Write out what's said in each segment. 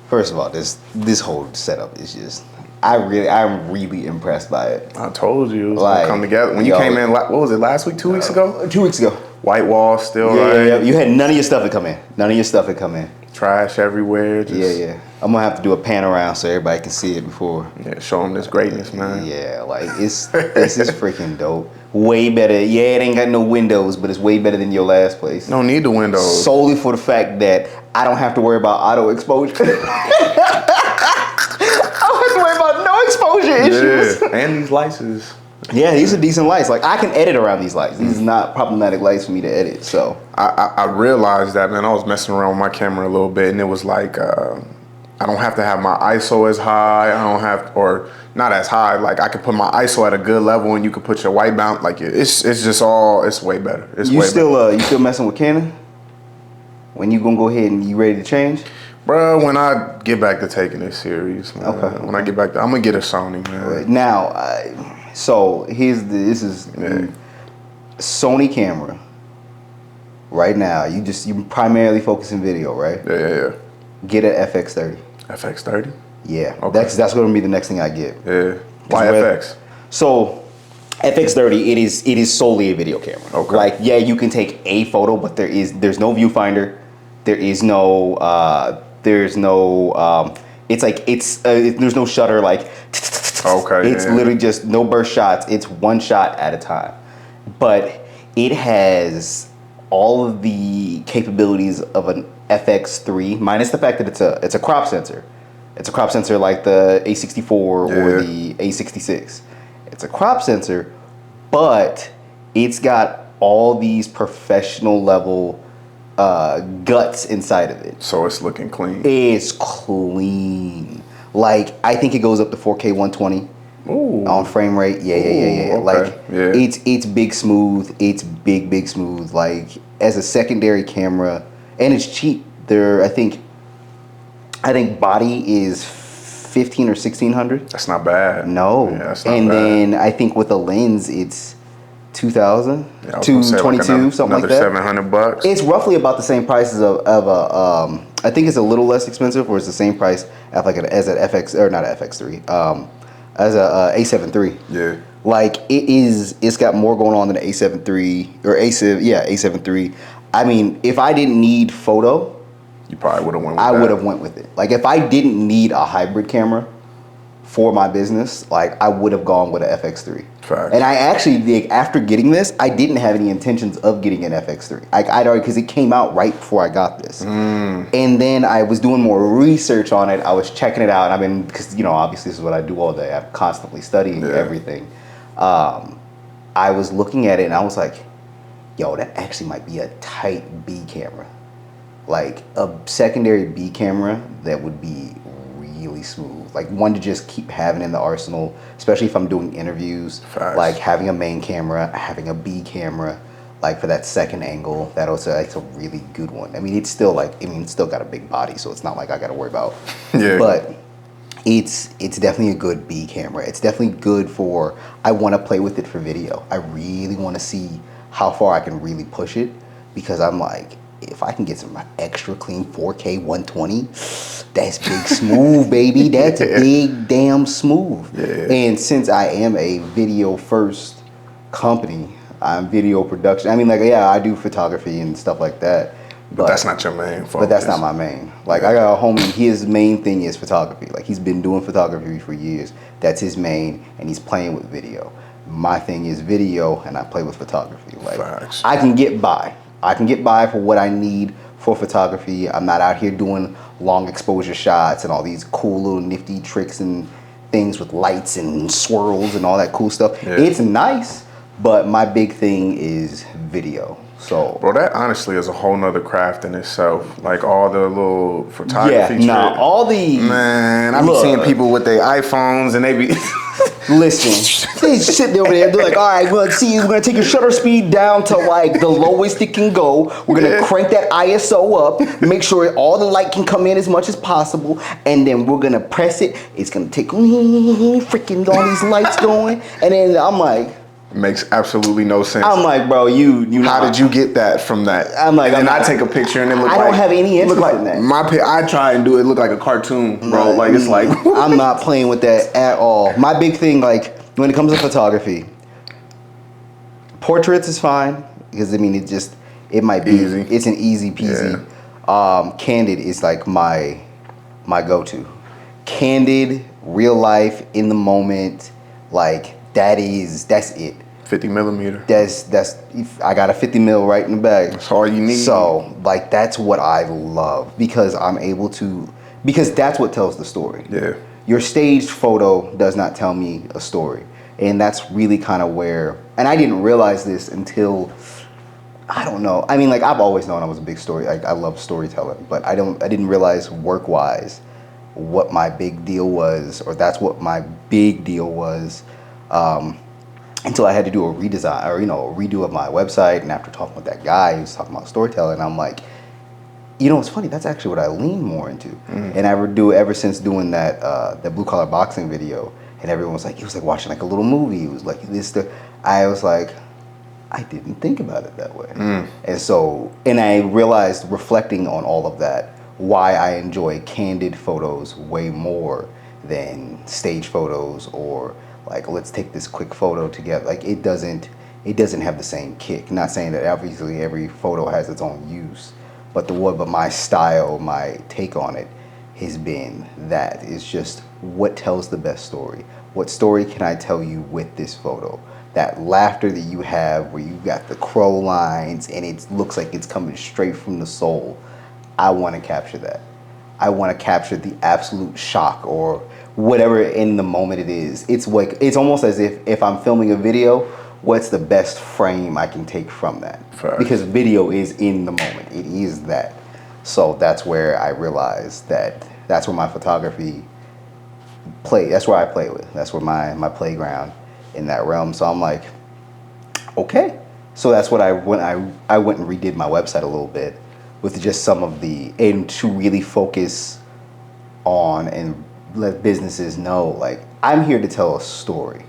First of all, this whole setup is just. I'm really impressed by it. I told you it was like, gonna come together. When you came in, what was it, last week, 2 weeks ago? 2 weeks ago. White wall still, right? Yeah. You had none of your stuff had come in. Trash everywhere. Yeah. I'm gonna have to do a pan around so everybody can see it before. Yeah, show them this greatness, man. Yeah, like this is freaking dope. Way better. Yeah, it ain't got no windows, but it's way better than your last place. No need the windows. Solely for the fact that I don't have to worry about auto exposure. No exposure issues. Yeah, and these lights is... Yeah, these are decent lights. Like, I can edit around these lights. These are not problematic lights for me to edit, so. I realized that, man. I was messing around with my camera a little bit, and it was like, I don't have to have my ISO as high. I don't have, or not as high. Like, I can put my ISO at a good level, and you can put your white balance. Like, it's just all, it's way better. You still messing with Canon? When you gonna go ahead and you ready to change? Bro, when I get back to taking this serious, man. Okay. When I get back to, I'm gonna get a Sony, man. Now, so this is Sony camera. Right now, you primarily focus in video, right? Yeah. Get an FX30. FX30? Yeah, okay. That's gonna be the next thing I get. Yeah. Why FX? So, FX30, it is solely a video camera. Okay. Like, yeah, you can take a photo, but there's no viewfinder. There's no there's no shutter, like, okay. It's literally just no burst shots. It's one shot at a time. But it has all of the capabilities of an FX3, minus the fact that it's a crop sensor. It's a crop sensor like the A64 or the A66. It's a crop sensor, but it's got all these professional level guts inside of it. So it's looking clean. It's clean. Like, I think it goes up to 4K 120 on frame rate. Yeah. Okay. Like, it's big smooth. It's big smooth. Like, as a secondary camera, and it's cheap. I think body is $1,500 or $1,600. That's not bad. No. Yeah, that's not bad. And then I think with a lens, it's 2,000, yeah, 222, something like that. $700. It's roughly about the same price as a I think it's a little less expensive, or it's the same price as an FX, or not an FX3, as a A7 III. Yeah. Like, it's got more going on than an A7 III or A7 III. I mean, if I didn't need photo, you probably would have went with I would have went with it. Like, if I didn't need a hybrid camera for my business, like, I would have gone with an FX3. Facts. And I actually, after getting this, I didn't have any intentions of getting an FX3. I'd already, because it came out right before I got this. And then I was doing more research on it. I was checking it out. Because, obviously this is what I do all day. I'm constantly studying everything. I was looking at it and I was like, yo, that actually might be a tight B camera. Like, a secondary B camera that would be really smooth, like one to just keep having in the arsenal, especially if I'm doing interviews. Facts. Like, having a main camera, having a B camera, like, for that second angle, it's a really good one. I mean, it's still got a big body, so it's not like I got to worry about. Yeah. But it's definitely a good B camera. It's definitely good for, I want to play with it for video. I really want to see how far I can really push it, because I'm like, if I can get some extra clean 4K 120, that's big smooth, baby. That's big damn smooth. Yeah. And since I am a video first company, I'm video production. I mean, like, yeah, I do photography and stuff like that. But that's not your main focus. But that's not my main. Like, I got a homie, his main thing is photography. Like, he's been doing photography for years. That's his main, and he's playing with video. My thing is video, and I play with photography. Like, Facts. I can get by. I can get by for what I need for photography. I'm not out here doing long exposure shots and all these cool little nifty tricks and things with lights and swirls and all that cool stuff. Yeah. It's nice, but my big thing is video. So, bro, that honestly is a whole nother craft in itself. Like, all the little photography tricks. All the... Man, I be seeing people with their iPhones and they be... Listen, they sit over there. They're like, all right, we're gonna take your shutter speed down to like the lowest it can go. We're gonna crank that ISO up, make sure all the light can come in as much as possible, and then we're gonna press it. It's gonna take freaking all these lights going, and then I'm like, Makes absolutely no sense. I'm like, bro, you. How did you get that from that? I'm like, and then I take a picture and it looks I like. don't have any interest in that. I try and do it look like a cartoon, bro. Like it's like. I'm not playing with that at all. My big thing, like when it comes to photography, portraits is fine because I mean it might be easy. It's an easy peasy. Candid is like my go-to. Candid, real life, in the moment, like that's it. 50 millimeter. That's I got a 50 mil right in the bag. That's all you need. So like that's what I love because I'm able to because that's what tells the story. Yeah. Your staged photo does not tell me a story, and that's really kind of where. And I didn't realize this until I don't know. I mean, like I've always known I was a big story. Like I love storytelling, but I didn't realize work wise what my big deal was, or that's what my big deal was. Until I had to do a redesign or, a redo of my website. And after talking with that guy who was talking about storytelling, I'm like, it's funny. That's actually what I lean more into. And I would do ever since doing that blue collar boxing video. And everyone was like, it was like watching like a little movie. It was like this. I was like, I didn't think about it that way. And I realized reflecting on all of that, why I enjoy candid photos way more than stage photos or like let's take this quick photo together. Like it doesn't have the same kick. Not saying that obviously every photo has its own use, but my style, my take on it has been that it's just what tells the best story. What story can I tell you with this photo? That laughter that you have where you got the crow lines and it looks like it's coming straight from the soul. I want to capture that. I want to capture the absolute shock or whatever in the moment it is. It's like it's almost as if I'm filming a video, what's the best frame I can take from that? Fair. Because video is in the moment. It is that. So that's where I realized that's where my photography that's where I play with. That's where my playground in that realm. So I'm like, okay. So that's what I went and redid my website a little bit with just some of and to really focus on and let businesses know, like, I'm here to tell a story.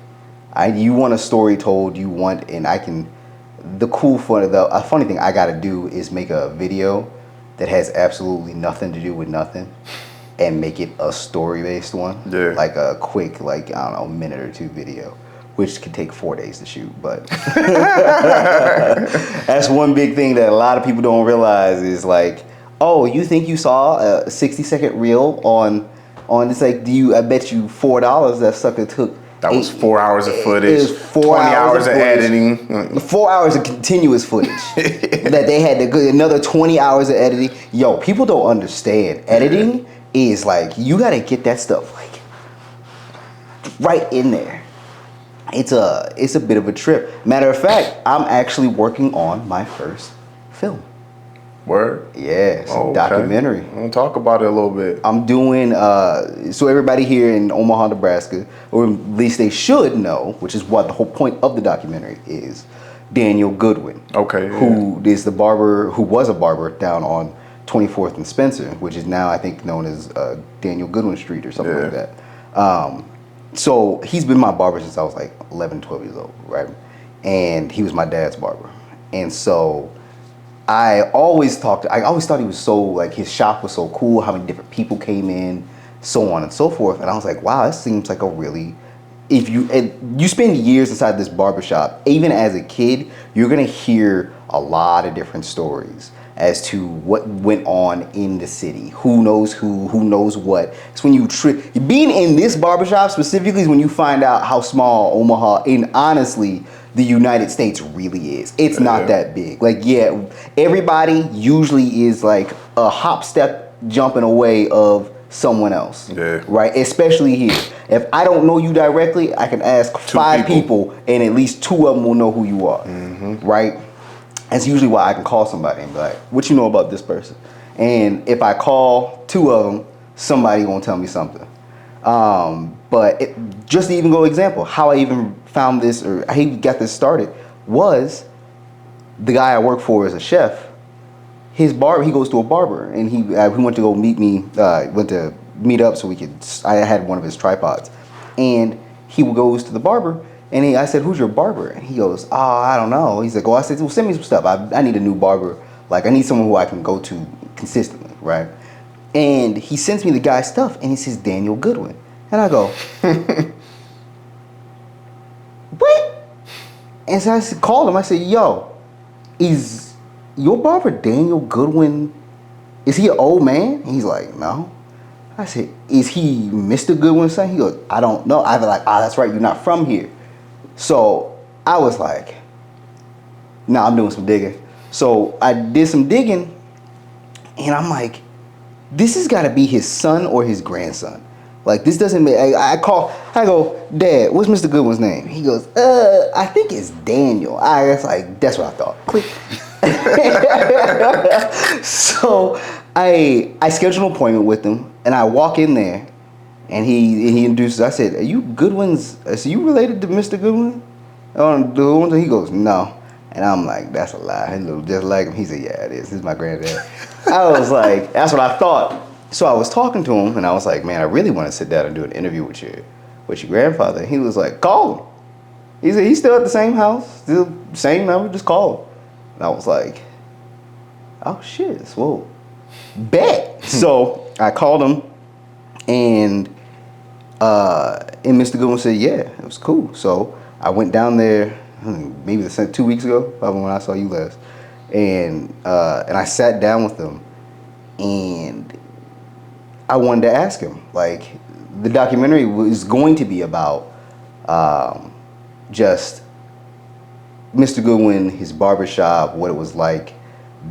You want a story told, a funny thing I gotta do is make a video that has absolutely nothing to do with nothing and make it a story-based one. Yeah. Like a quick, like, I don't know, minute or two video, which could take 4 days to shoot, but that's one big thing that a lot of people don't realize is like, oh, you think you saw a 60-second reel on it's like, I bet you $4 that sucker took. That was 4 hours of footage. It was 20 hours of editing. 4 hours of continuous footage that they had to go another 20 hours of editing. Yo, people don't understand. Editing is like, you got to get that stuff like right in there. It's a bit of a trip. Matter of fact, I'm actually working on my first film. Word? Yeah, it's a documentary. We'll talk about it a little bit. I'm doing, so everybody here in Omaha, Nebraska, or at least they should know, which is what the whole point of the documentary is, Daniel Goodwin. Okay. Yeah. Who was a barber down on 24th and Spencer, which is now I think known as Daniel Goodwin Street or something like that. So he's been my barber since I was like 11, 12 years old, right? And he was my dad's barber. And so I always thought he was so, like, his shop was so cool, how many different people came in, so on and so forth. And I was like, wow, this seems like a really, if you spend years inside this barbershop, even as a kid, you're going to hear a lot of different stories as to what went on in the city. Who knows who knows what. It's when being in this barbershop specifically is when you find out how small Omaha and honestly the United States really is. It's not that big. Like, yeah, everybody usually is like a hop, step, jumping away of someone else. Yeah. Right? Especially here. If I don't know you directly, I can ask 5 people and at least 2 of them will know who you are. Mm-hmm. Right? That's usually why I can call somebody and be like, what you know about this person? And if I call 2 of them, somebody gonna tell me something. But just to even go example, how I even found this or how he got this started was the guy I work for as a chef. His barber, he goes to a barber, and he went to go meet me. Went to meet up so I had one of his tripods, and he goes to the barber, And I said, who's your barber? And he goes, oh, I don't know. He's like, oh, I said, well, send me some stuff. I need a new barber. Like, I need someone who I can go to consistently, right? And he sends me the guy's stuff, and it says Daniel Goodwin. And I go, what? And so I called him. I said, yo, is your barber Daniel Goodwin, is he an old man? And he's like, no. I said, is he Mr. Goodwin's son? He goes, I don't know. I was like, that's right, you're not from here. So I was like, nah, I'm doing some digging. So I did some digging, and I'm like, this has got to be his son or his grandson. Like, this doesn't make, I go, Dad, what's Mr. Goodwin's name? He goes, I think it's Daniel. I was like, that's what I thought. Click. So I scheduled an appointment with him, and I walk in there, and he introduces, I said, are you Goodwin's, so you related to Mr. Goodwin? He goes, no. And I'm like, that's a lie. He looks just like him. He said, yeah, it is. This is my granddad. I was like, that's what I thought. So I was talking to him, and I was like, man, I really want to sit down and do an interview with your grandfather. He was like, call him. He said, he's still at the same house, still same number, just call him. And I was like, oh shit, whoa, bet. So I called him, and Mr. Goodwin said, yeah, it was cool. So I went down there, maybe 2 weeks ago, probably when I saw you last, and I sat down with him, and I wanted to ask him, like, the documentary was going to be about just Mr. Goodwin, his barbershop, what it was like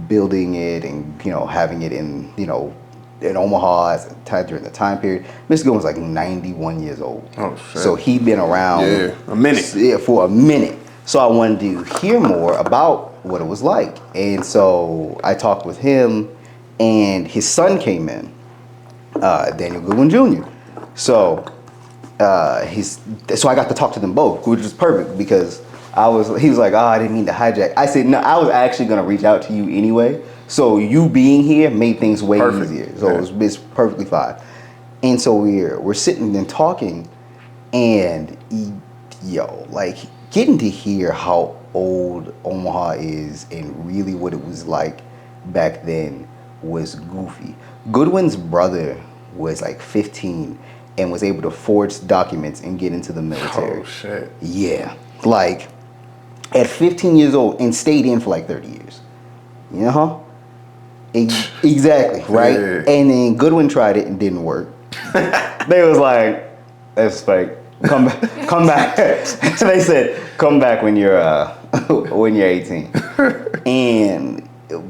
building it, and having it in in Omaha during the time period. Mr. Goodwin was like 91 years old. Oh shit! So he'd been around a minute. Yeah, for a minute. So I wanted to hear more about what it was like, and so I talked with him, and his son came in, Daniel Goodwin Jr. So so I got to talk to them both, which was perfect because he was like, oh, I didn't mean to hijack. I said, no, I was actually going to reach out to you anyway. So you being here made things way easier. So it's perfectly fine. And so we're sitting and talking, and like getting to hear how old Omaha is and really what it was like back then was goofy. Goodwin's brother was like 15 and was able to forge documents and get into the military. Oh shit. Yeah. Like at 15 years old and stayed in for like 30 years. You know? Exactly, right? Yeah. And then Goodwin tried it and didn't work. They was like, that's fake. Come back. They said, come back when you're 18.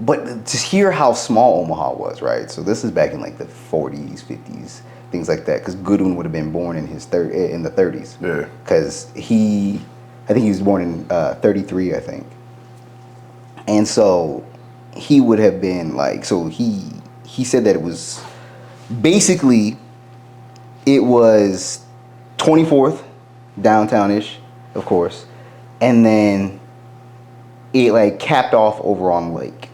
But to hear how small Omaha was, right? So this is back in like the 40s, 50s, things like that. Because Goodwin would have been born in the 30s. Yeah. Because I think he was born in 33, I think. And so he would have been like, so he said that it was basically, it was 24th, downtown-ish, of course. And then it like capped off over on Lake.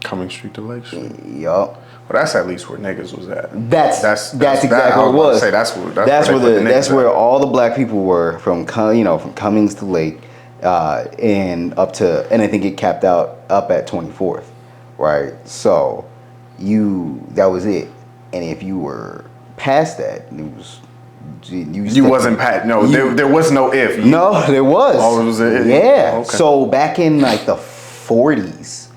Cumming Street to Lake Street. Yup. Well, that's at least where niggas was at. That's exactly where it was. Say that's where all the black people were from Cummings to Lake, and up to, and I think it capped out up at 24th, right? So that was it. And if you were past that, it was you wasn't past. No, there was no if. No, there was. Oh, it was it. Yeah. Okay. So back in like the 40s.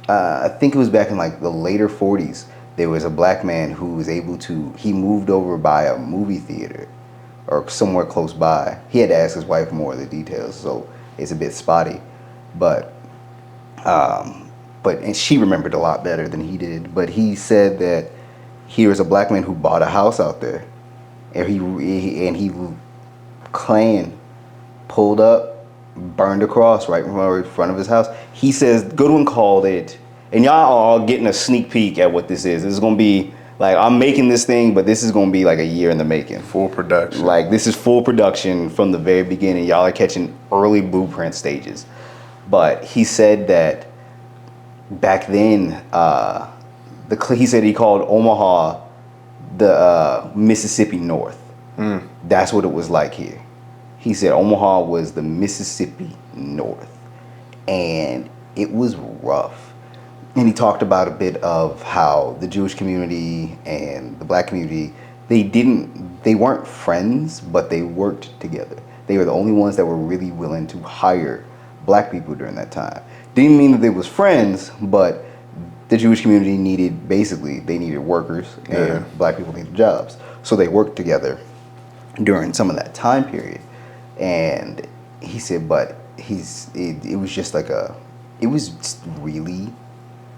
I think it was back in like the later 40s, there was a black man who was he moved over by a movie theater or somewhere close by. He had to ask his wife more of the details, so it's a bit spotty. But and she remembered a lot better than he did. But he said that he was a black man who bought a house out there, and he Klan pulled up, burned a cross right in front of his house. He says Goodwin called it, and y'all are all getting a sneak peek at what this is. This is gonna be like, I'm making this thing, but this is gonna be like a year in the making. Full production. Like, this is full production from the very beginning. Y'all are catching early blueprint stages. But he said that back then, he said he called Omaha the Mississippi North. That's what it was like here. He said Omaha was the Mississippi North, and it was rough. And he talked about a bit of how the Jewish community and the black community, they weren't friends, but they worked together. They were the only ones that were really willing to hire black people during that time. Didn't mean that they was friends, but the Jewish community they needed workers, and black people needed jobs. So they worked together during some of that time period. And he said, but it was just it was just really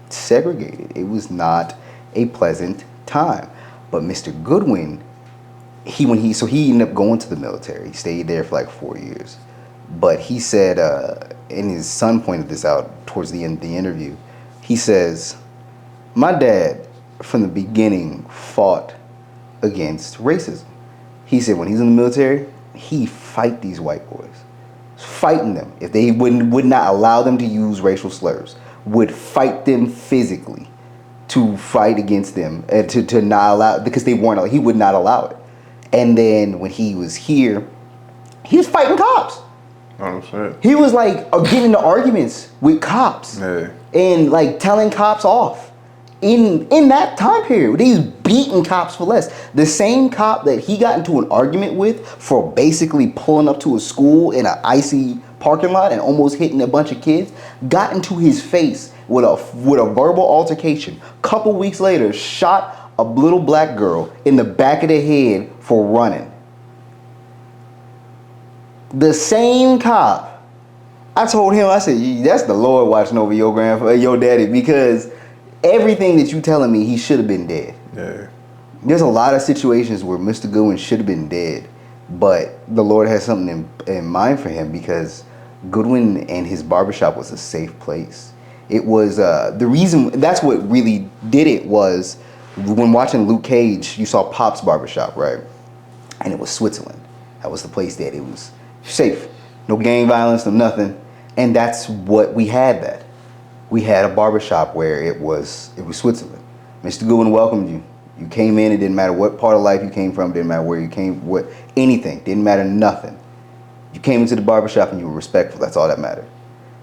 segregated. It was not a pleasant time. But Mr. Goodwin, he ended up going to the military. He stayed there for like 4 years. But he said, and his son pointed this out towards the end of the interview, he says, my dad from the beginning fought against racism. He said when he's in the military, he fight these white boys, fighting them. If they would not allow them to use racial slurs, would fight them physically to fight against them, and to not allow, because he would not allow it. And then when he was here, he was fighting cops. Oh shit. He was like getting into arguments with cops, and like telling cops off. In that time period, he was beating cops for less. The same cop that he got into an argument with for basically pulling up to a school in an icy parking lot and almost hitting a bunch of kids, got into his face with a verbal altercation. Couple weeks later, shot a little black girl in the back of the head for running. The same cop. I told him, I said, that's the Lord watching over your grandfather, your daddy, because everything that you telling me, he should have been dead. Yeah. There's a lot of situations where Mr. Goodwin should have been dead, but the Lord has something in mind for him, because Goodwin and his barbershop was a safe place. It was the reason, that's what really did it, was when watching Luke Cage, you saw Pop's barbershop, right? And it was Switzerland. That was the place that it was safe. No gang violence, no nothing. And that's what we had. We had a barbershop where it was Switzerland. Mr. Goodwin welcomed you. You came in, it didn't matter what part of life you came from, didn't matter where you came, anything, didn't matter nothing. You came into the barbershop and you were respectful. That's all that mattered.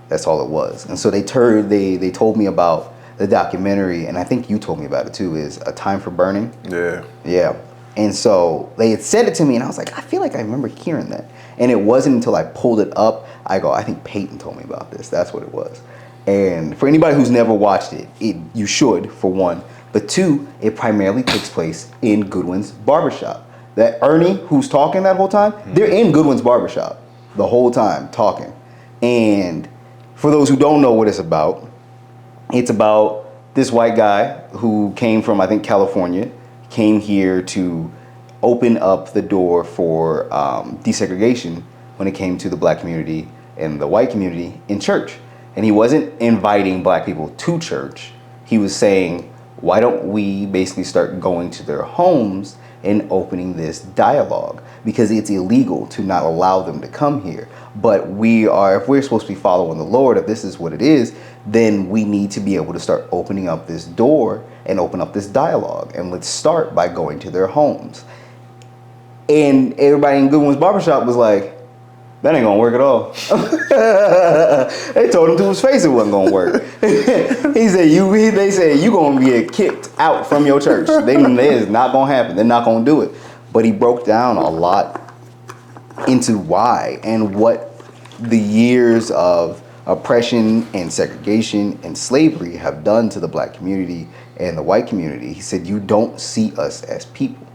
That's all it was. And so they told me about the documentary, and I think you told me about it too, is A Time for Burning. Yeah. Yeah. And so they had said it to me, and I was like, I feel like I remember hearing that. And it wasn't until I pulled it up, I think Payton told me about this. That's what it was. And for anybody who's never watched it, you should, for one. But two, it primarily takes place in Goodwin's barbershop. That Ernie, who's talking that whole time, they're in Goodwin's barbershop the whole time talking. And for those who don't know what it's about this white guy who came from, I think, California, came here to open up the door for desegregation when it came to the black community and the white community in church. And he wasn't inviting black people to church. He was saying, why don't we basically start going to their homes and opening this dialogue? Because it's illegal to not allow them to come here. But if we're supposed to be following the Lord, if this is what it is, then we need to be able to start opening up this door and open up this dialogue. And let's start by going to their homes. And everybody in Goodwin's barbershop was like, that ain't gonna work at all. They told him to his face it wasn't gonna work. He said, they said, you gonna get kicked out from your church. It's not gonna happen. They're not gonna do it. But he broke down a lot into why and what the years of oppression and segregation and slavery have done to the black community and the white community. He said, you don't see us as people.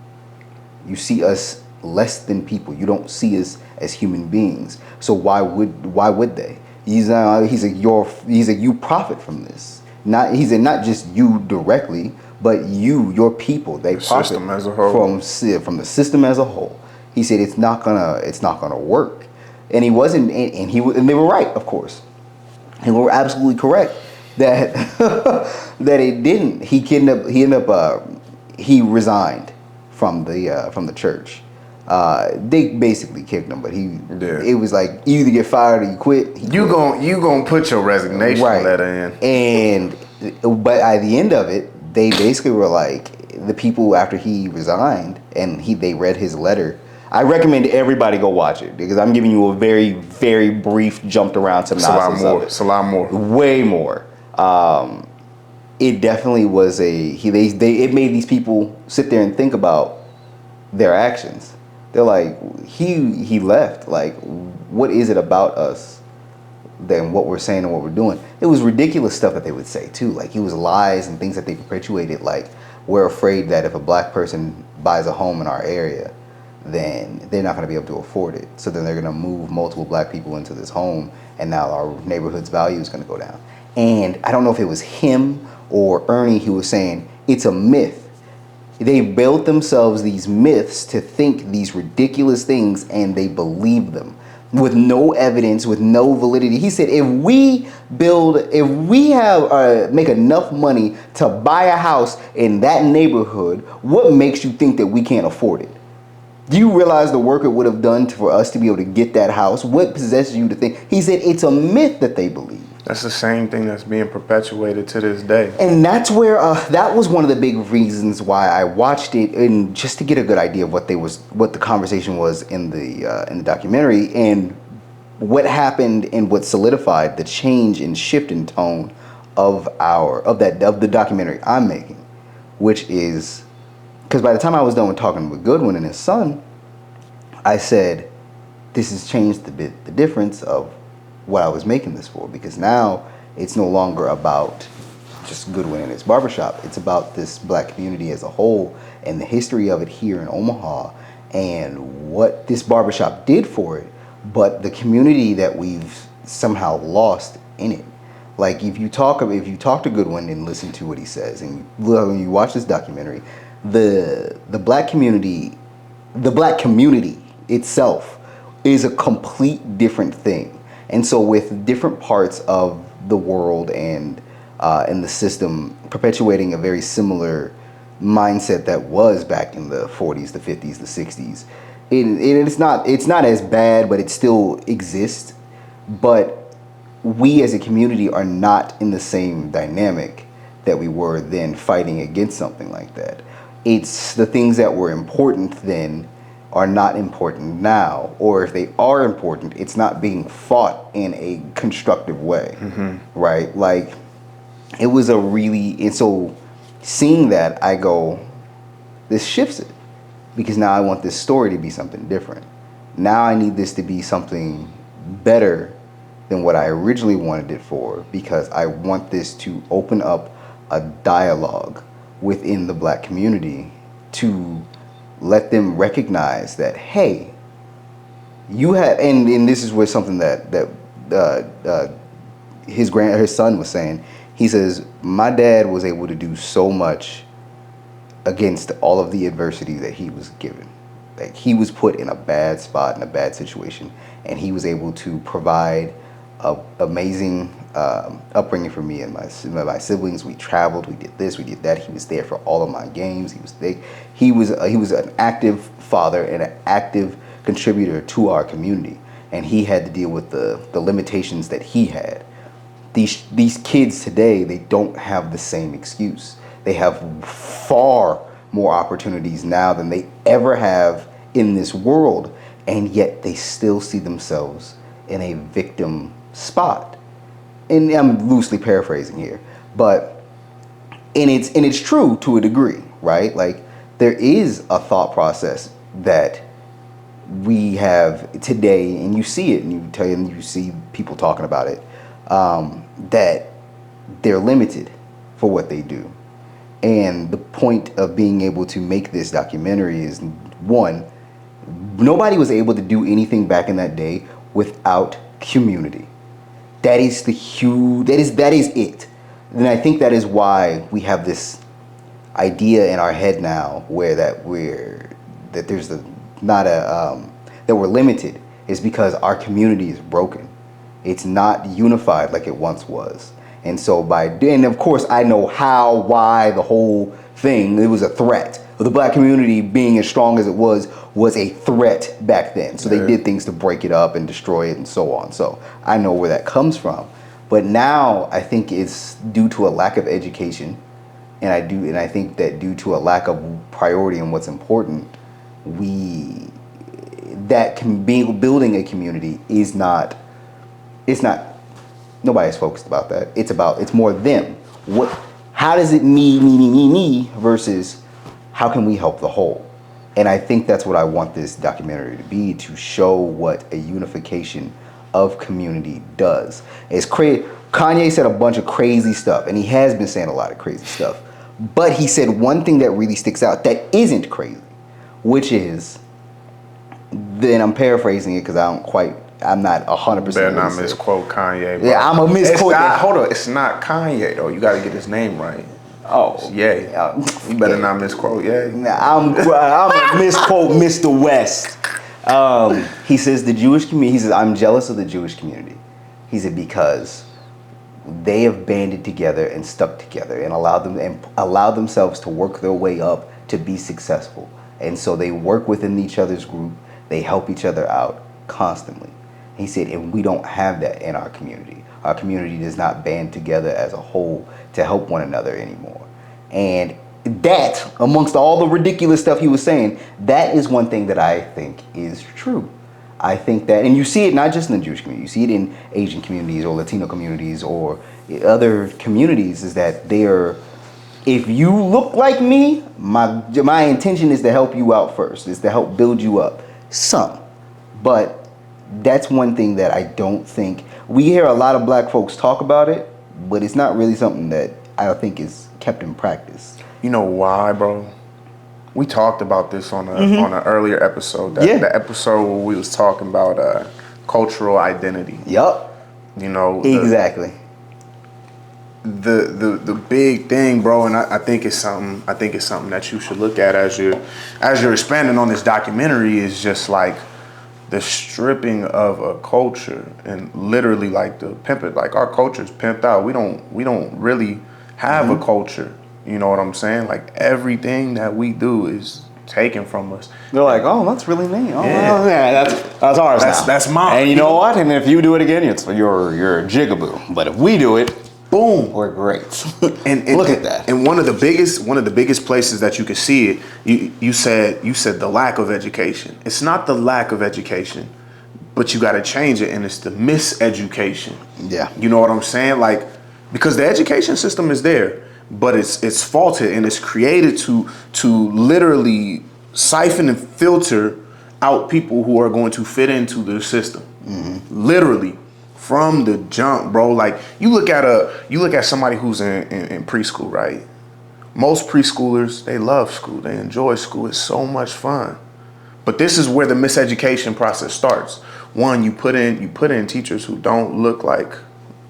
You see us less than people. You don't see us as human beings. So why would they? He's like, you profit from this. Not just you directly, but your people. They profit system as a whole. from the system as a whole. He said it's not gonna work. And he wasn't, and they were right, of course. And we were absolutely correct that that it didn't. He resigned from the church. They basically kicked him, but it was like you either get fired or you quit. You gonna put your resignation letter in. But at the end of it, they basically were like, the people after he resigned and they read his letter I recommend everybody go watch it because I'm giving you a very, very brief, jumped around synopsis of it. It's a lot more. Way more. It definitely was it made these people sit there and think about their actions. They're like, he left. Like, what is it about us than what we're saying and what we're doing? It was ridiculous stuff that they would say too. Like, it was lies and things that they perpetuated. Like, we're afraid that if a black person buys a home in our area, then they're not going to be able to afford it. So then they're going to move multiple black people into this home, and now our neighborhood's value is going to go down. And I don't know if it was him or Ernie who was saying, it's a myth. They built themselves these myths to think these ridiculous things, and they believe them with no evidence, with no validity. He said, if we make enough money to buy a house in that neighborhood, what makes you think that we can't afford it? Do you realize the work it would have done for us to be able to get that house? What possesses you to think? He said it's a myth that they believe. That's the same thing that's being perpetuated to this day. And that's where that was one of the big reasons why I watched it, and just to get a good idea of what the conversation was in the documentary, and what happened and what solidified the change and shift in tone of the documentary I'm making, which is because by the time I was done with talking with Goodwin and his son, I said, this has changed the difference of what I was making this for, because now it's no longer about just Goodwin and his barbershop. It's about this black community as a whole and the history of it here in Omaha and what this barbershop did for it, but the community that we've somehow lost in it. Like, if you talk to Goodwin and listen to what he says, and when you watch this documentary, the black community itself is a complete different thing. And so with different parts of the world and the system perpetuating a very similar mindset that was back in the 40s, the 50s, the 60s, it's not as bad, but it still exists. But we as a community are not in the same dynamic that we were then, fighting against something like that. It's the things that were important then are not important now, or if they are important, it's not being fought in a constructive way, right? Like, it was and so seeing that, I go, this shifts it, because now I want this story to be something different. Now I need this to be something better than what I originally wanted it for, because I want this to open up a dialogue within the black community to let them recognize that, hey, you have, and this is where something that his son was saying. He says, my dad was able to do so much against all of the adversity that he was given. Like, he was put in a bad spot, in a bad situation, and he was able to provide a amazing upbringing for me and my siblings. We traveled, we did this, we did that. He was there for all of my games. He was an active father and an active contributor to our community, and he had to deal with the limitations that he had. These kids today, they don't have the same excuse. They have far more opportunities now than they ever have in this world, and yet they still see themselves in a victim spot. And I'm loosely paraphrasing here, but it's true to a degree, right? Like, there is a thought process that we have today, and you see it, and you see people talking about it, that they're limited for what they do. And the point of being able to make this documentary is, one, nobody was able to do anything back in that day without community. That is it. And I think that is why we have this idea in our head now that we're limited, is because our community is broken. It's not unified like it once was. And so and of course I know why the whole thing, it was a threat. The black community being as strong as it was a threat back then. So they did things to break it up and destroy it and so on. So I know where that comes from. But now I think it's due to a lack of education, and I think that due to a lack of priority in what's important, we that can be building a community is not. It's not. Nobody's focused about that. It's more them. How does it me versus how can we help the whole? And I think that's what I want this documentary to be, to show what a unification of community does. It's crazy. Kanye said a bunch of crazy stuff, and he has been saying a lot of crazy stuff. But he said one thing that really sticks out that isn't crazy, which is, then I'm paraphrasing it because I'm not 100%. Better not misquote Kanye, bro. Yeah, I'm a misquote. Hold on, it's not Kanye though. You got to get his name right. Oh, yeah. You better not misquote. Yeah. I'm a misquote Mr. West. He says the Jewish community. He says I'm jealous of the Jewish community. He said because they have banded together and stuck together and allowed themselves to work their way up to be successful. And so they work within each other's group. They help each other out constantly. He said, and we don't have that in our community. Our community does not band together as a whole to help one another anymore. And that, amongst all the ridiculous stuff he was saying, that is one thing that I think is true. I think that, and you see it not just in the Jewish community, you see it in Asian communities or Latino communities or other communities, is that if you look like me, my intention is to help you out first, is to help build you up some. But that's one thing that I don't think, we hear a lot of black folks talk about it, but it's not really something that I think is kept in practice. You know why, bro? We talked about this on an earlier episode. The episode where we was talking about cultural identity. Yup. You know, exactly. The big thing, bro, and I think it's something that you should look at as you're expanding on this documentary, is just like the stripping of a culture, and literally like the pimping. Like our culture's pimped out. We don't really have a culture. You know what I'm saying? Like everything that we do is taken from us. They're like, oh, that's really me. Oh, yeah, that's ours now. That's mine. And you know what? And if you do it again, you're a jigaboo. But if we do it, boom, we're great. and look at that. And one of the biggest places that you can see it, you said the lack of education. It's not the lack of education, but you got to change it, and it's the miseducation. Yeah. You know what I'm saying? Like, because the education system is there, but it's faulted, and it's created to literally siphon and filter out people who are going to fit into the system. Mm-hmm. Literally. From the jump, bro. Like you look at somebody who's in preschool, right? Most preschoolers, they love school. They enjoy school. It's so much fun. But this is where the miseducation process starts. One, you put in teachers who don't look like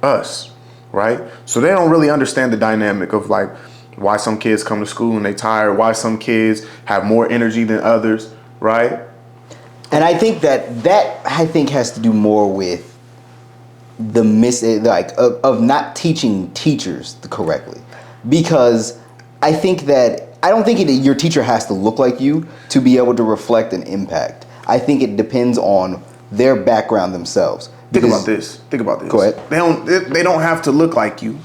us, right? So they don't really understand the dynamic of like why some kids come to school and they tired, why some kids have more energy than others, right? And I think that has to do more with the of not teaching teachers correctly, because I don't think your teacher has to look like you to be able to reflect an impact. I think it depends on their background themselves. Think about this. Go ahead. They don't have to look like you,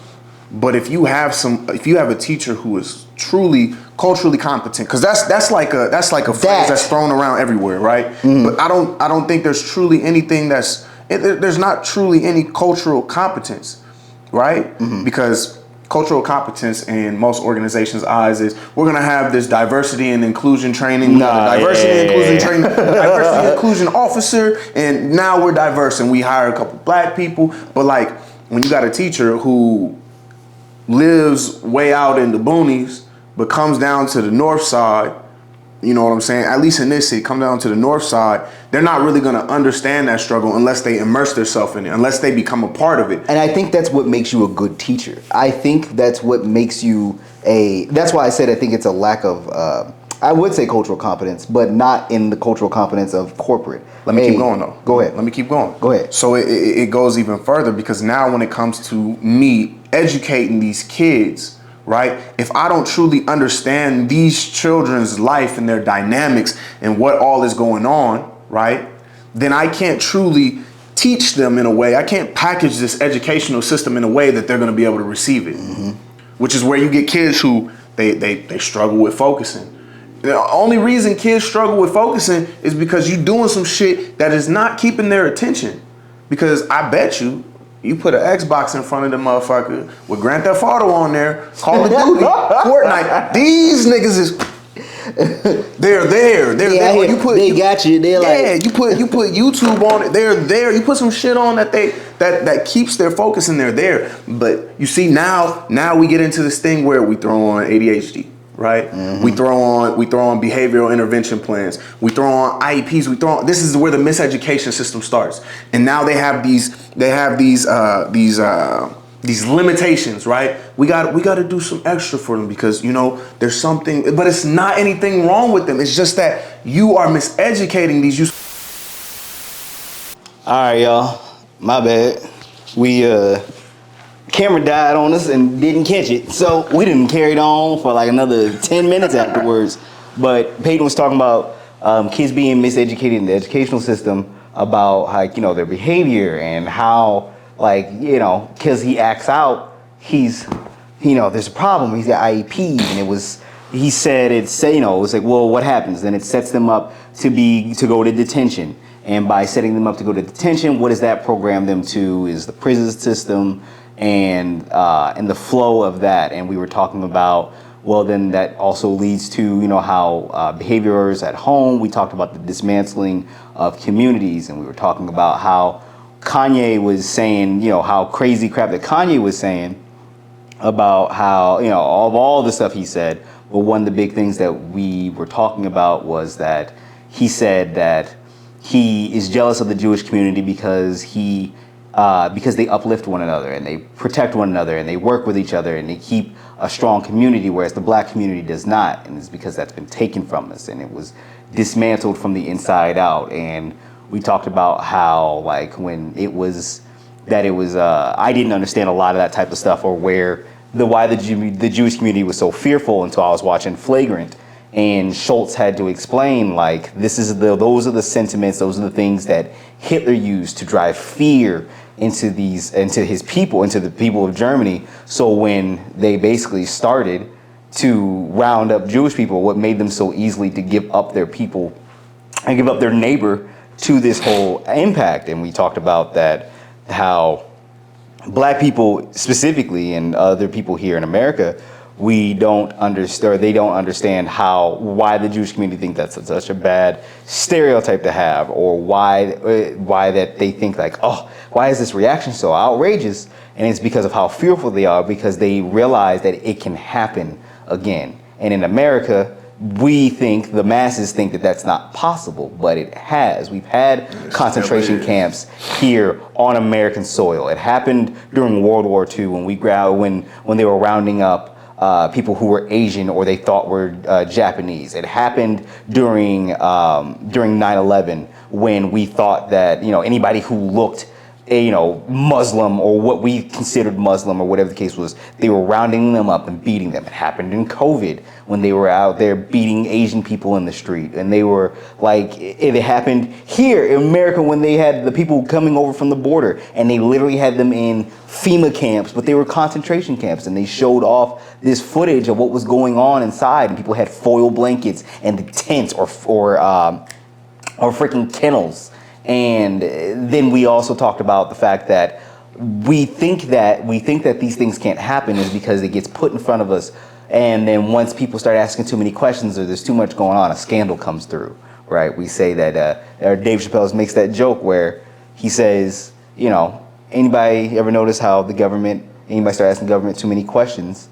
but if you have a teacher who is truly culturally competent, because that's like a phrase that's thrown around everywhere, right? Mm-hmm. But I don't think there's truly anything there's not truly any cultural competence, right? Mm-hmm. Because cultural competence in most organizations' eyes is we're going to have this diversity and inclusion training, diversity and inclusion officer, and now we're diverse and we hire a couple black people. But like when you got a teacher who lives way out in the boonies but comes down to the north side, you know what I'm saying? At least in this city, come down to the north side, they're not really going to understand that struggle unless they immerse themselves in it, unless they become a part of it. And I think that's what makes you a good teacher. I think that's what makes you that's why I said I think it's a lack of, I would say cultural competence, but not in the cultural competence of corporate. Let me keep going though. Go ahead. Let me keep going. Go ahead. So it goes even further, because now when it comes to me educating these kids, right? If I don't truly understand these children's life and their dynamics and what all is going on, right? Then I can't truly teach them in a way. I can't package this educational system in a way that they're going to be able to receive it. Mm-hmm. Which is where you get kids who they struggle with focusing. The only reason kids struggle with focusing is because you doing some shit that is not keeping their attention. Because I bet you put an Xbox in front of the motherfucker with Grand Theft Auto on there, Call of Duty, Fortnite. These niggas is they're there. They're there. Or They got you. They're like, you put YouTube on it. They're there. You put some shit on that keeps their focus and they're there. But you see now we get into this thing where we throw on ADHD. Right, we throw on behavioral intervention plans. We throw on IEPs. This is where the miseducation system starts. And now they have these limitations. Right, we got to do some extra for them because there's something, but it's not anything wrong with them. It's just that you are miseducating these youth. all right, y'all, my bad. We camera died on us and didn't catch it, so we didn't carry it on for like another 10 minutes afterwards. But Payton was talking about kids being miseducated in the educational system about how their behavior and how because he acts out, he's there's a problem. He's got IEP, and he said it was like, well, what happens? Then it sets them up to go to detention, and by setting them up to go to detention, what does that program them to? Is the prison system. And the flow of that, and we were talking about, well, then that also leads to how behaviors at home. We talked about the dismantling of communities, and we were talking about how Kanye was saying, how crazy crap that Kanye was saying about how all the stuff he said. But one of the big things that we were talking about was that he said that he is jealous of the Jewish community because they uplift one another and they protect one another and they work with each other and they keep a strong community, whereas the black community does not. And it's because that's been taken from us and it was dismantled from the inside out. And we talked about how when I didn't understand a lot of that type of stuff, or why the Jewish community was so fearful until I was watching Flagrant. And Schultz had to explain, those are the sentiments, those are the things that Hitler used to drive fear into his people, into the people of Germany. So when they basically started to round up Jewish people, what made them so easily to give up their people and give up their neighbor to this whole impact. And we talked about that, how black people specifically and other people here in America, they don't understand why the Jewish community think that's such a bad stereotype to have, or why that they think why is this reaction so outrageous? And it's because of how fearful they are, because they realize that it can happen again. And in America, the masses think that that's not possible, but it has. We've had concentration camps here on American soil. It happened during World War II when they were rounding up people who were Asian or they thought were Japanese. It happened during 9/11 when we thought that anybody who looked Muslim or what we considered Muslim or whatever the case was, they were rounding them up and beating them. It happened in COVID when they were out there beating Asian people in the street, and they were it happened here in America when they had the people coming over from the border and they literally had them in FEMA camps, but they were concentration camps, and they showed off this footage of what was going on inside, and people had foil blankets and the tents or freaking kennels. And then we also talked about the fact that we think that these things can't happen is because it gets put in front of us, and then once people start asking too many questions or there's too much going on, a scandal comes through, right? We say that Dave Chappelle makes that joke where he says, anybody ever notice how anybody start asking the government too many questions,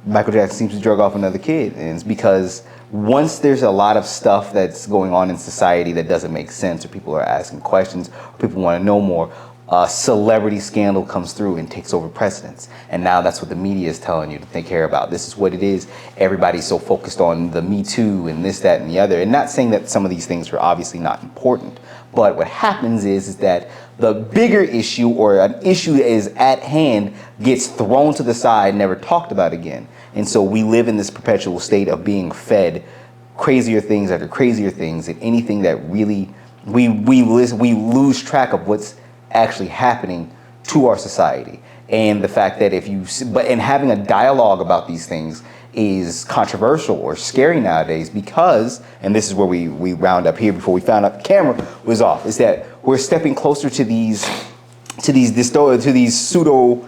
Michael Jackson seems to drug off another kid. And it's because once there's a lot of stuff that's going on in society that doesn't make sense, or people are asking questions, or people want to know more, a celebrity scandal comes through and takes over precedence. And now that's what the media is telling you to care about. This is what it is. Everybody's so focused on the Me Too and this, that, and the other. And not saying that some of these things are obviously not important, but what happens is that the bigger issue, or an issue that is at hand, gets thrown to the side, never talked about again. And so we live in this perpetual state of being fed crazier things after crazier things, and anything that really we lose track of what's actually happening to our society. And the fact that and having a dialogue about these things is controversial or scary nowadays because, and this is where we round up here before we found out the camera was off, is that we're stepping closer to these pseudo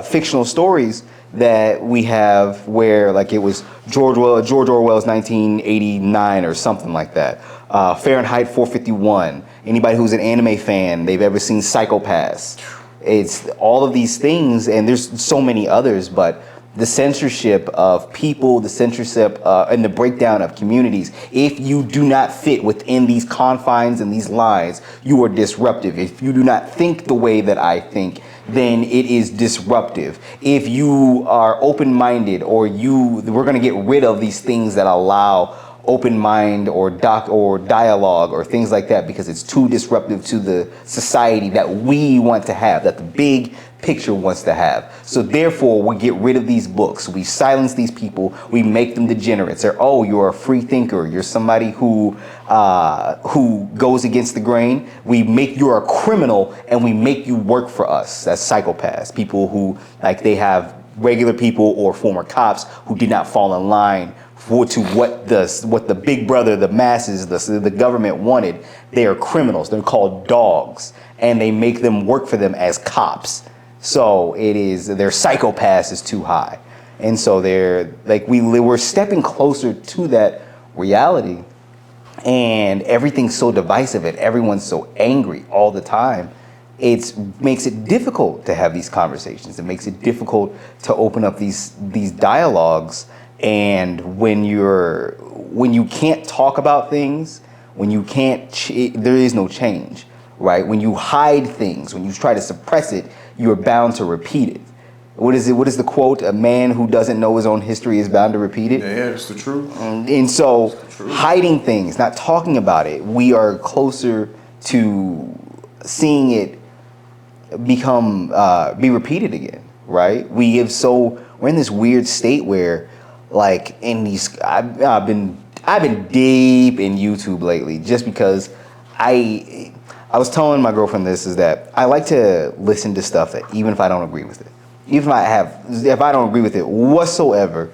fictional stories that we have where, like, it was George Orwell's 1989 or something like that. Fahrenheit 451. Anybody who's an anime fan, they've ever seen Psychopaths. It's all of these things, and there's so many others, but the censorship of people, the censorship and the breakdown of communities. If you do not fit within these confines and these lines, you are disruptive. If you do not think the way that I think, then it is disruptive. If you are open-minded, we're going to get rid of these things that allow open mind or dialogue or things like that because it's too disruptive to the society that we want to have, that the big picture wants to have. So therefore, we get rid of these books. We silence these people. We make them degenerates. Or, oh, you're a free thinker. You're somebody who goes against the grain. You're a criminal, and we make you work for us. That's psychopaths. People who, like, they have regular people or former cops who did not fall in line to what the big brother, the masses, the government wanted. They are criminals. They're called dogs, and they make them work for them as cops. So their psychopaths is too high, and so we're stepping closer to that reality, and everything's so divisive and everyone's so angry all the time. It makes it difficult to have these conversations. It makes it difficult to open up these dialogues. And when you can't talk about things, there is no change, right? When you hide things, when you try to suppress it, you're bound to repeat it. What is the quote? A man who doesn't know his own history is bound to repeat it. Yeah, it's the truth. And so hiding things, not talking about it, we are closer to seeing it be repeated again, right? We're in this weird state where, like, I've been deep in YouTube lately just because I was telling my girlfriend this, is that I like to listen to stuff that even if I don't agree with it, if I don't agree with it whatsoever,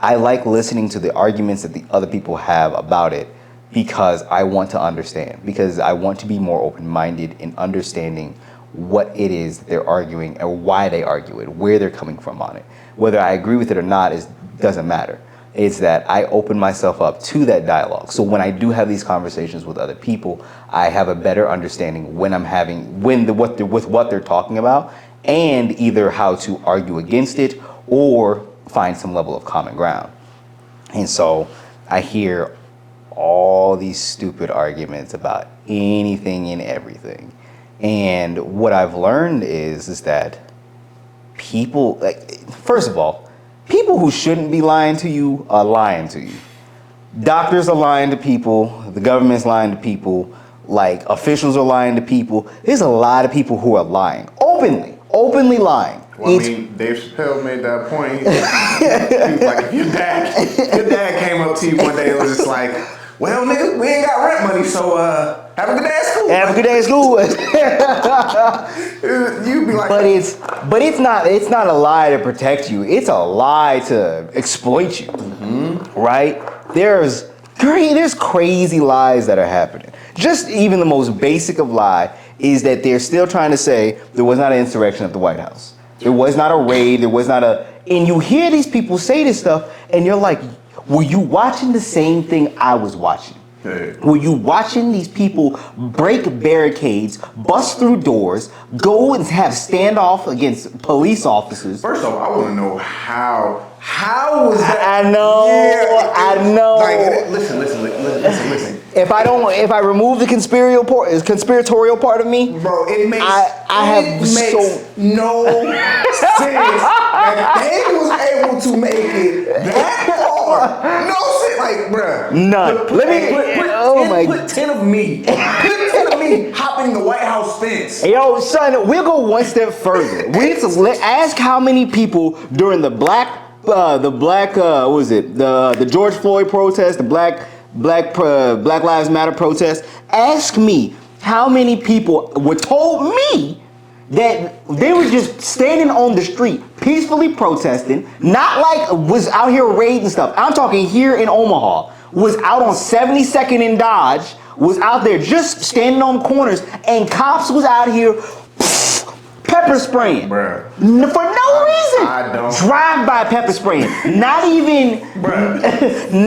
I like listening to the arguments that the other people have about it because I want to understand, because I want to be more open-minded in understanding what it is that they're arguing and why they argue it, where they're coming from on it. Whether I agree with it or not doesn't matter. It's that I open myself up to that dialogue. So when I do have these conversations with other people, I have a better understanding with what they're talking about, and either how to argue against it or find some level of common ground. And so I hear all these stupid arguments about anything and everything. And what I've learned is that people, first of all, people who shouldn't be lying to you are lying to you. Doctors are lying to people. The government's lying to people. Like, officials are lying to people. There's a lot of people who are lying. Openly lying. Well, I mean, Dave Chappelle made that point. He was like, if your dad came up to you one day and was just like, well, nigga, we ain't got rent money, so have a good day at school. Have a good day at school. You'd be like, but it's not a lie to protect you. It's a lie to exploit you, right? There's crazy lies that are happening. Just even the most basic of lie is that they're still trying to say there was not an insurrection at the White House. There was not a raid. And you hear these people say this stuff, and you're like, were you watching the same thing I was watching? Hey. Were you watching these people break barricades, bust through doors, go and have standoff against police officers? First off, I want to know how was that? I know. Like, listen. If I remove the conspiratorial part of me, bro, it makes no sense that they was able to make it that far. No sense, like, bruh. None. Put 10 of me. Put 10 of me hopping the White House fence. Yo, son, we'll go one step further. Ask how many people during the the George Floyd protest, the Black Lives Matter protest. Ask me how many people were told me that they were just standing on the street, peacefully protesting, not like was out here raiding stuff. I'm talking here in Omaha, was out on 72nd and Dodge, was out there just standing on corners, and cops was out here pepper spraying. Bruh. For no reason. I don't. Drive-by pepper spraying. Not even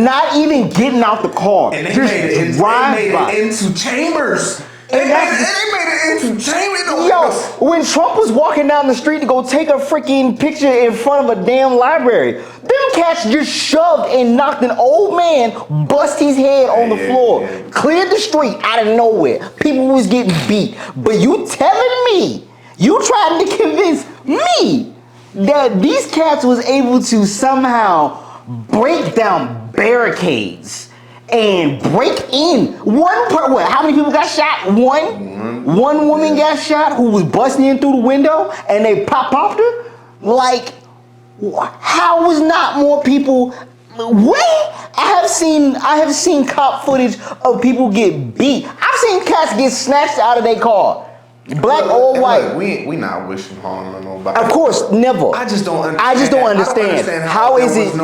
not even getting out the car. And they just made it, drive-by. into chambers. They made it into chambers. Yo, when Trump was walking down the street to go take a freaking picture in front of a damn library, them cats just shoved and knocked an old man, bust his head on the floor, cleared the street out of nowhere. People was getting beat. But you telling me, you trying to convince me that these cats was able to somehow break down barricades and break in how many people got shot? One woman got shot who was busting in through the window and they popped her? Like, how was not more people? What? I have seen cop footage of people get beat. I've seen cats get snatched out of their car. Black or white. We not wishing harm on nobody. Of course, never. I just don't understand. I just don't understand. How is it?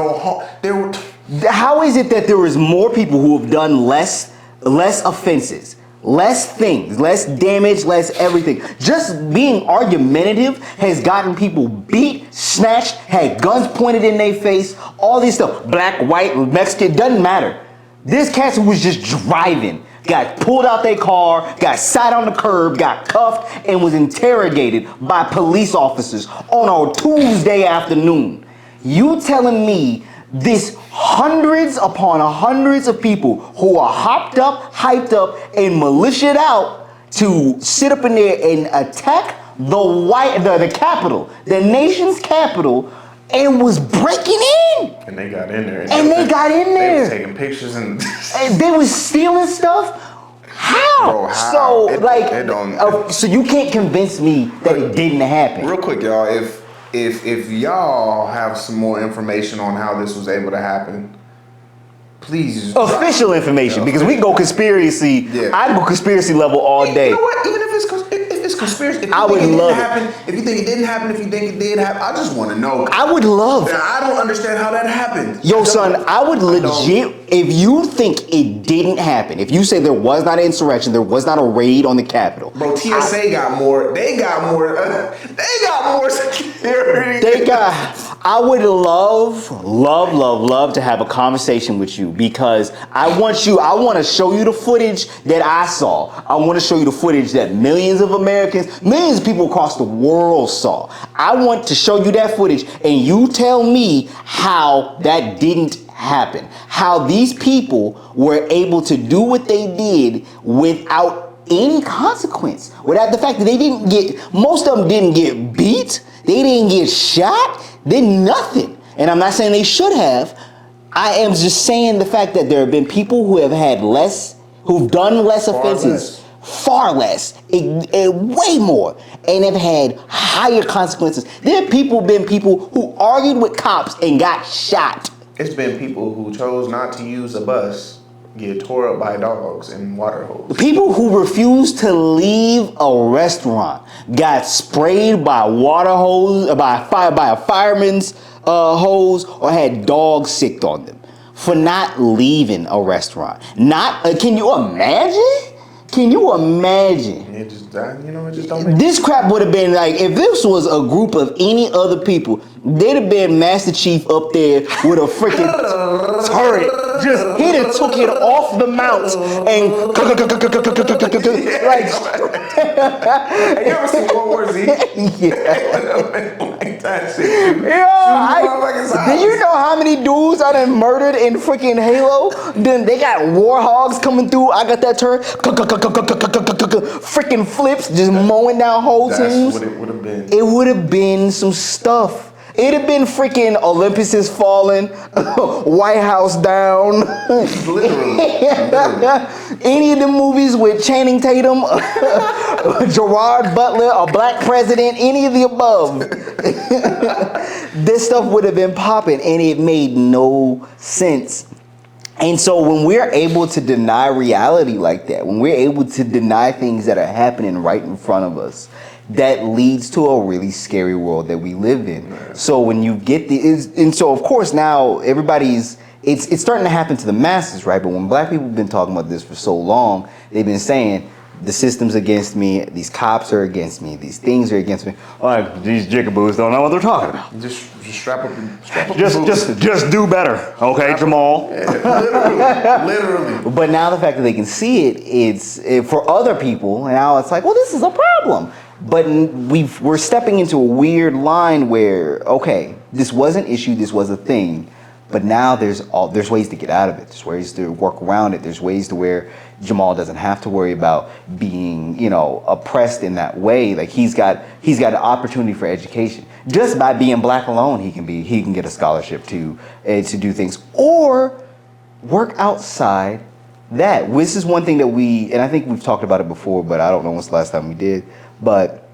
How is it that there is more people who have done less offenses, less things, less damage, less everything? Just being argumentative has gotten people beat, snatched, had guns pointed in their face, all this stuff. Black, white, Mexican, doesn't matter. This cat who was just driving got pulled out their car, got sat on the curb, got cuffed, and was interrogated by police officers on a Tuesday afternoon. You telling me this hundreds upon hundreds of people who are hopped up, hyped up, and militiaed out to sit up in there and attack the capital, the nation's capital, and was breaking in. And they got in there. They was taking pictures and they was stealing stuff. How? Bro, how? So you can't convince me that it didn't happen. Real quick, y'all. If y'all have some more information on how this was able to happen, please. Official information, because we go conspiracy. Yeah. I go conspiracy level all day. You know what? Even if it's conspiracy, if you think it didn't happen, if you think it didn't happen, if you think it did happen, I just want to know. I would love. I don't understand how that happened. Yo, son, I would legit. If you think it didn't happen, if you say there was not an insurrection, there was not a raid on the Capitol. Bro, TSA got more. They got more security. I would love to have a conversation with you, because I want to show you the footage that I saw. I want to show you the footage that millions of Americans, millions of people across the world saw. I want to show you that footage, and you tell me how that didn't happen. How these people were able to do what they did without any consequence. Without the fact that most of them didn't get beat. They didn't get shot. Did nothing. And I'm not saying they should have. I am just saying the fact that there have been people who have had who've done less offenses. Far less, way more, and have had higher consequences. There have been people who argued with cops and got shot. It's been people who chose not to use a bus get tore up by dogs and water hose. People who refused to leave a restaurant got sprayed by water hose, by a fireman's hose, or had dogs sicked on them for not leaving a restaurant. Can you imagine? Can you imagine? It just don't. This crap would have been like, if this was a group of any other people, they'd have been Master Chief up there with a freaking turret. Just he done took it off the mount and like. Have you ever seen World War Z? Yeah. Like that shit. Do you know how many dudes I done murdered in freaking Halo? Then they got warhogs coming through. I got that turret. Freaking flips, just mowing down whole teams. That's what it would have been. It would have been some stuff. It'd have been freaking Olympus is falling, White House down. Literally. Any of the movies with Channing Tatum, Gerard Butler, a black president, any of the above. This stuff would have been popping, and it made no sense. And so when we're able to deny reality like that, when we're able to deny things that are happening right in front of us, that leads to a really scary world that we live in. So when you get and so of course now it's starting to happen to the masses, right? But when black people have been talking about this for so long, they've been saying the system's against me, these cops are against me, these things are against me. Like these jigaboos don't know what they're talking about. Just strap up Just do better, okay, Jamal. Yeah, literally. But now the fact that they can see it's for other people, and now it's like, well, this is a problem. But we're stepping into a weird line where, okay, this was an issue, this was a thing, but now there's ways to get out of it. There's ways to work around it. There's ways to where Jamal doesn't have to worry about being, oppressed in that way. Like he's got an opportunity for education. Just by being black alone, he can get a scholarship to do things or work outside that. This is one thing that and I think we've talked about it before, but I don't know when's the last time we did. But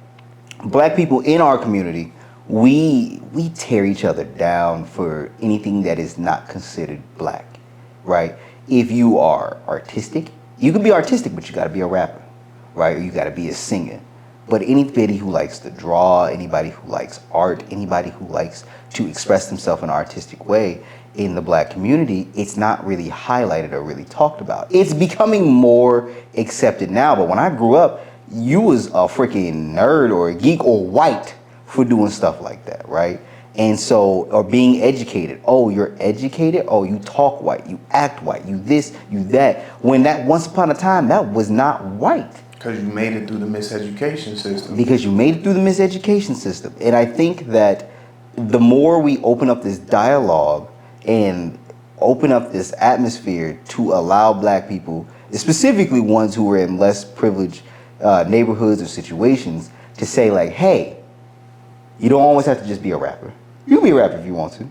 black people in our community, we tear each other down for anything that is not considered black, right? If you are artistic, you can be artistic, but you got to be a rapper, right? Or you got to be a singer. But anybody who likes to draw, anybody who likes art, anybody who likes to express themselves in an artistic way in the black community, it's not really highlighted or really talked about. It's becoming more accepted now, but when I grew up, you was a freaking nerd or a geek or white for doing stuff like that, right? And so, or being educated. Oh, you're educated? Oh, you talk white, you act white, you this, you that. When that once upon a time, that was not white. Because you made it through the miseducation system. Because you made it through the miseducation system. And I think that the more we open up this dialogue and open up this atmosphere to allow black people, specifically ones who are in less privileged neighborhoods or situations, to say like, hey, you don't always have to just be a rapper. You can be a rapper if you want to.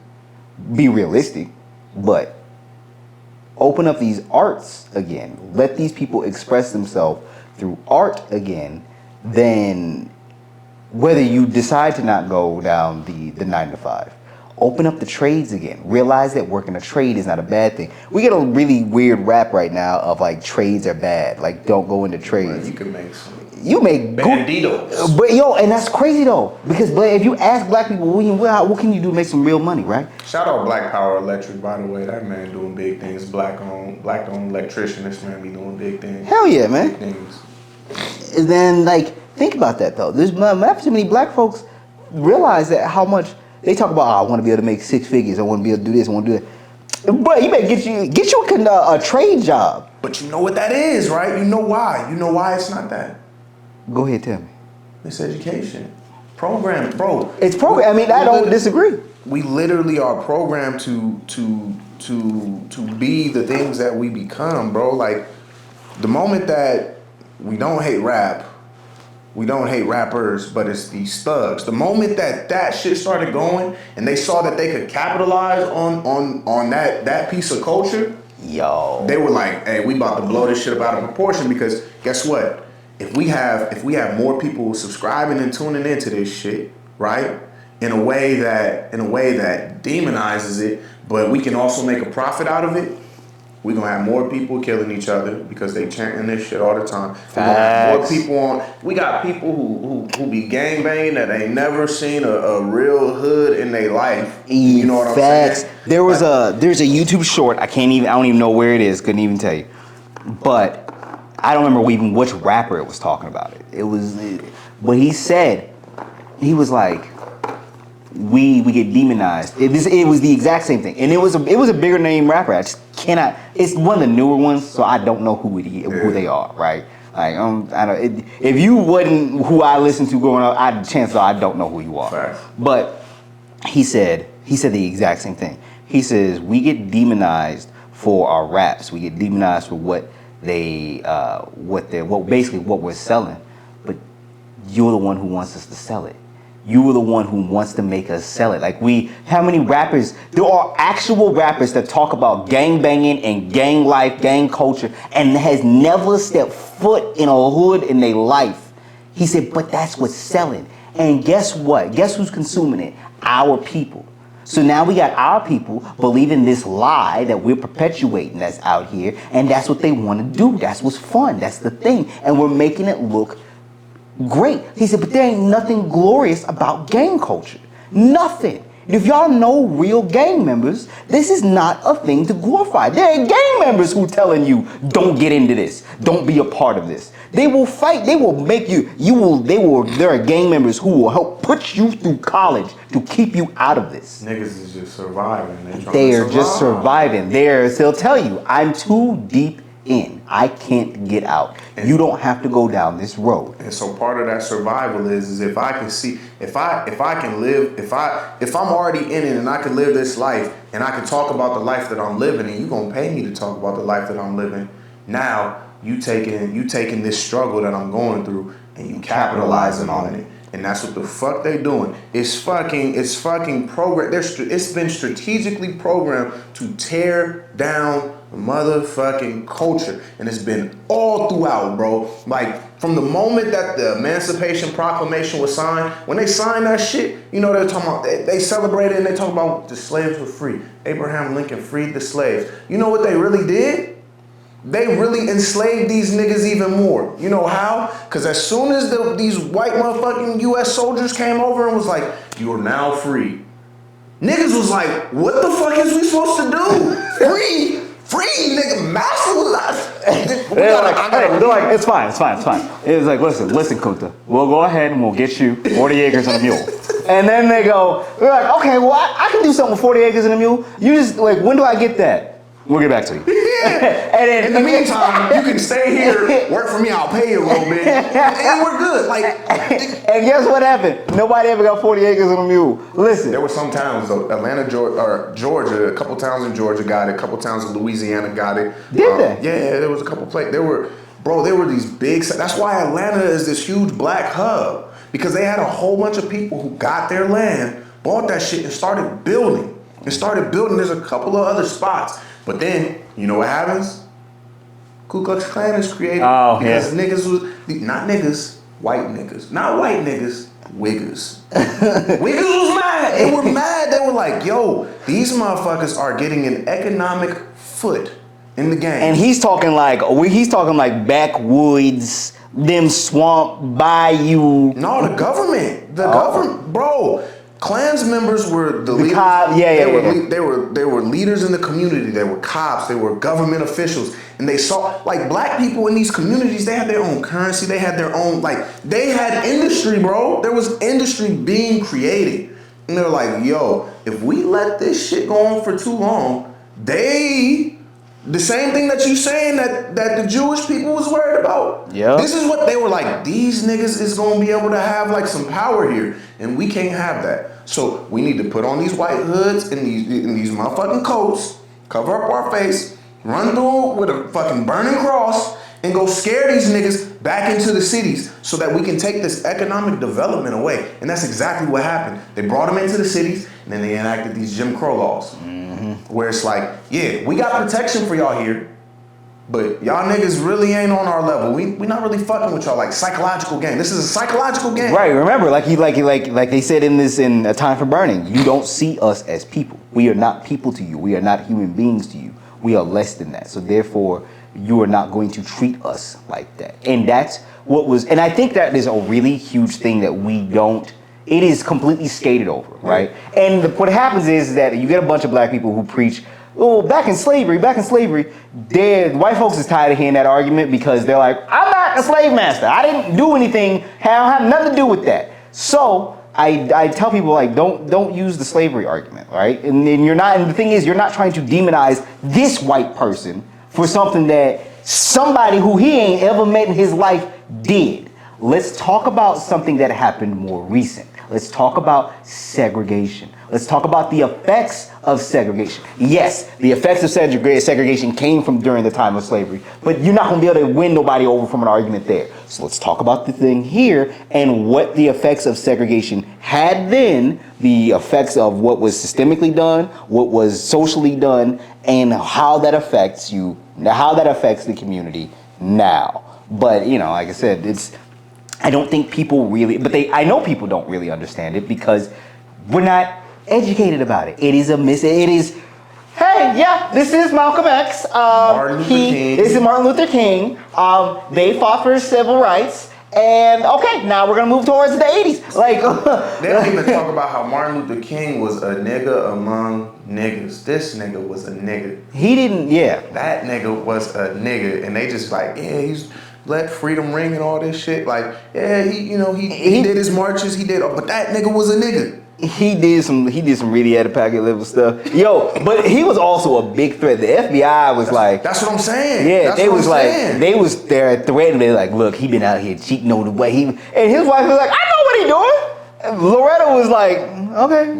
Be realistic, but open up these arts again. Let these people express themselves through art again. Then whether you decide to not go down the 9 to 5, open up the trades again. Realize that working a trade is not a bad thing. We get a really weird rap right now of like trades are bad. Like don't go into trades. Well, you can make some. You make banditos. But and that's crazy though, because if you ask black people, what can you do to make some real money, right? Shout out Black Power Electric, by the way. That man doing big things. Black owned electrician. This man be doing big things. Hell yeah, man. Big things. And then think about that though. There's not too many black folks realize that how much they talk about. I want to be able to make 6 figures. I want to be able to do this. I want to do that. But you better get you a trade job. But you know what that is, right? You know why? You know why it's not that. Go ahead, tell me. It's education. Programmed, bro. It's programmed. I mean, I don't disagree. We literally are programmed to be the things that we become, bro. Like, the moment that we don't hate rap, we don't hate rappers, but it's these thugs. The moment that shit started going and they saw that they could capitalize on that piece of culture, they were like, hey, we about to blow this shit up out of proportion, because guess what? If we have more people subscribing and tuning into this shit, right, in a way that demonizes it, but we can also make a profit out of it, we're gonna have more people killing each other because they chanting this shit all the time. We're gonna have more people we got people who be gang banging that ain't never seen a real hood in their life. You know what I'm saying? There's a YouTube short. I don't even know where it is. Couldn't even tell you. But I don't remember even which rapper it was talking about it. But he said, he was like, we get demonized. It was the exact same thing, and it was a bigger name rapper. I just cannot. It's one of the newer ones, so I don't know who they are, right? Like if you wasn't who I listened to growing up, chances are I don't know who you are. Right. But he said the exact same thing. He says we get demonized for our raps. We get demonized for what we're selling, but you're the one who wants us to sell it. You were the one who wants to make us sell it. How many rappers, there are actual rappers that talk about gang banging and gang life, gang culture, and has never stepped foot in a hood in their life. He said, but that's what's selling. And guess what? Guess who's consuming it? Our people. So now we got our people believing this lie that we're perpetuating that's out here, and that's what they want to do. That's what's fun. That's the thing. And we're making it look Great. He said, but there ain't nothing glorious about gang culture. Nothing. If y'all know real gang members, this is not a thing to glorify. There are gang members who telling you, don't get into this. Don't be a part of this. They will fight. They will make there are gang members who will help put you through college to keep you out of this. Niggas is just surviving. They are just surviving. They'll tell you, I'm too deep in. I can't get out. And you don't have to go down this road. And so part of that survival is if I can see, if I can live, if I'm already in it and I can live this life and I can talk about the life that I'm living, and you gonna pay me to talk about the life that I'm living. Now you taking this struggle that I'm going through and you capitalizing on it. And that's what the fuck they doing. It's fucking programmed. It's been strategically programmed to tear down motherfucking culture, and it's been all throughout, bro. Like from the moment that the Emancipation Proclamation was signed, when they signed that shit, you know they're talking about they celebrated and they talk about the slaves were free. Abraham Lincoln freed the slaves. You know what they really did? They really enslaved these niggas even more. You know how? Because as soon as these white motherfucking U.S. soldiers came over and was like, you are now free. Niggas was like, what the fuck is we supposed to do? Free, nigga, master was they're like, it's fine. It was like, listen, Kunta, we'll go ahead and we'll get you 40 acres and a mule. And then they're like, okay, well, I can do something with 40 acres and a mule. You just, like, when do I get that? We'll get back to you. Yeah. And then, in the meantime, you can stay here, work for me, I'll pay you a little bit, and we're good. Like, and guess what happened? Nobody ever got 40 acres and a mule. Listen. There were some towns, though, Atlanta, Georgia, a couple towns in Georgia got it, a couple towns in Louisiana got it. Did they? Yeah, there was a couple places. There were these big, that's why Atlanta is this huge black hub, because they had a whole bunch of people who got their land, bought that shit, and started building. There's a couple of other spots. But then, you know what happens? Ku Klux Klan is created because niggas was, not niggas, white niggas. Not white niggas, wiggers. Wiggers was mad. They were mad. They were like, yo, these motherfuckers are getting an economic foot in the game. And he's talking like backwoods, them swamp, bayou. No, the government. Government, bro. Klans members were the leaders. They were leaders in the community. They were cops. They were government officials, and they saw like black people in these communities. They had their own currency. They had their own they had industry, bro. There was industry being created, and they're like, yo, if we let this shit go on for too long, the same thing that you saying that the Jewish people was worried about. Yeah. This is what they were like. These niggas is gonna be able to have like some power here, and we can't have that. So we need to put on these white hoods and these motherfucking coats, cover up our face, run through with a fucking burning cross, and go scare these niggas back into the cities so that we can take this economic development away. And that's exactly what happened. They brought them into the cities, and then they enacted these Jim Crow laws. Where it's like, yeah, we got protection for y'all here, but y'all niggas really ain't on our level. We not really fucking with y'all. Like psychological game. This is a psychological game. Right. Remember, like they said in A Time for Burning, you don't see us as people. We are not people to you. We are not human beings to you. We are less than that. So therefore, you are not going to treat us like that. And that's what was. And I think that is a really huge thing that we don't. It is completely skated over, right? And what happens is that you get a bunch of black people who preach, oh, back in slavery, white folks is tired of hearing that argument because they're like, I'm not a slave master. I didn't do anything. I don't have nothing to do with that. So I tell people like, don't use the slavery argument, right? And then and the thing is, you're not trying to demonize this white person for something that somebody who he ain't ever met in his life did. Let's talk about something that happened more recent. Let's talk about segregation. Let's talk about the effects of segregation. Yes, the effects of segregation came from during the time of slavery, but you're not going to be able to win nobody over from an argument there. So let's talk about the thing here and what the effects of segregation had then, the effects of what was systemically done, what was socially done, and how that affects the community now. But, like I said, I don't think people really, I know people don't really understand it because we're not educated about it. It is hey, yeah, this is Malcolm X. This is Martin Luther King. They fought for civil rights, And okay, now we're gonna move towards the 80s. Like they don't even talk about how Martin Luther King was a nigga among niggas. This nigga was a nigga. He didn't, yeah. That nigga was a nigga, and they just like, yeah, he's let freedom ring and all this shit. Like, yeah, he did his marches, he did, but that nigga was a nigga. He did some really out of pocket level stuff. Yo, but he was also a big threat. The FBI was that's what I'm saying. Yeah, they was there threatening. They like, look, he been out here cheating on the way he, and his wife was like, I know what he doing. And Loretta was like, okay.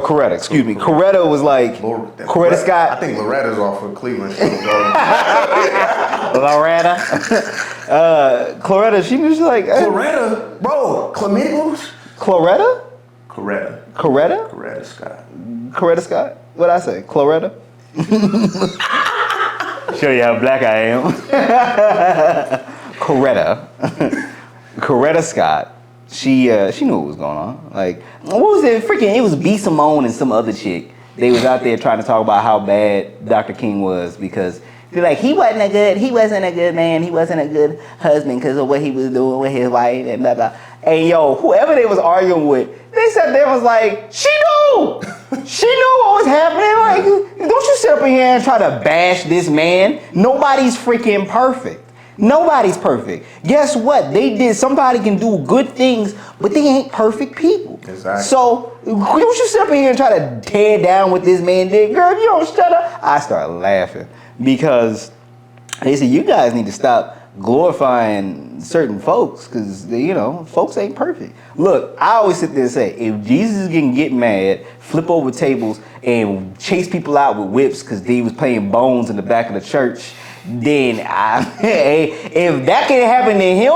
Coretta, excuse me. Coretta was like, Coretta Scott. I think Loretta's off of Cleveland. Loretta. Coretta, she was like, Loretta, bro, Chlamydios? Coretta? Coretta. Coretta? Coretta Scott. Coretta Scott? What'd I say? Cloretta? Show you how black I am. Coretta. Coretta Scott. She knew what was going on. Like, what was it? It was B. Simone and some other chick. They was out there trying to talk about how bad Dr. King was because they're like, he wasn't a good man, he wasn't a good husband because of what he was doing with his wife and blah, blah. And yo, whoever they was arguing with, they said they was like, she knew! She knew what was happening. Like, don't you sit up in here and try to bash this man. Nobody's freaking perfect. Nobody's perfect. Guess what? Somebody can do good things, but they ain't perfect people. Exactly. So, don't you sit up in here and try to tear down what this man did. Girl, if you don't shut up. I started laughing because they said, you guys need to stop glorifying certain folks because, folks ain't perfect. Look, I always sit there and say, if Jesus can get mad, flip over tables, and chase people out with whips because they was playing bones in the back of the church, then if that can happen to him,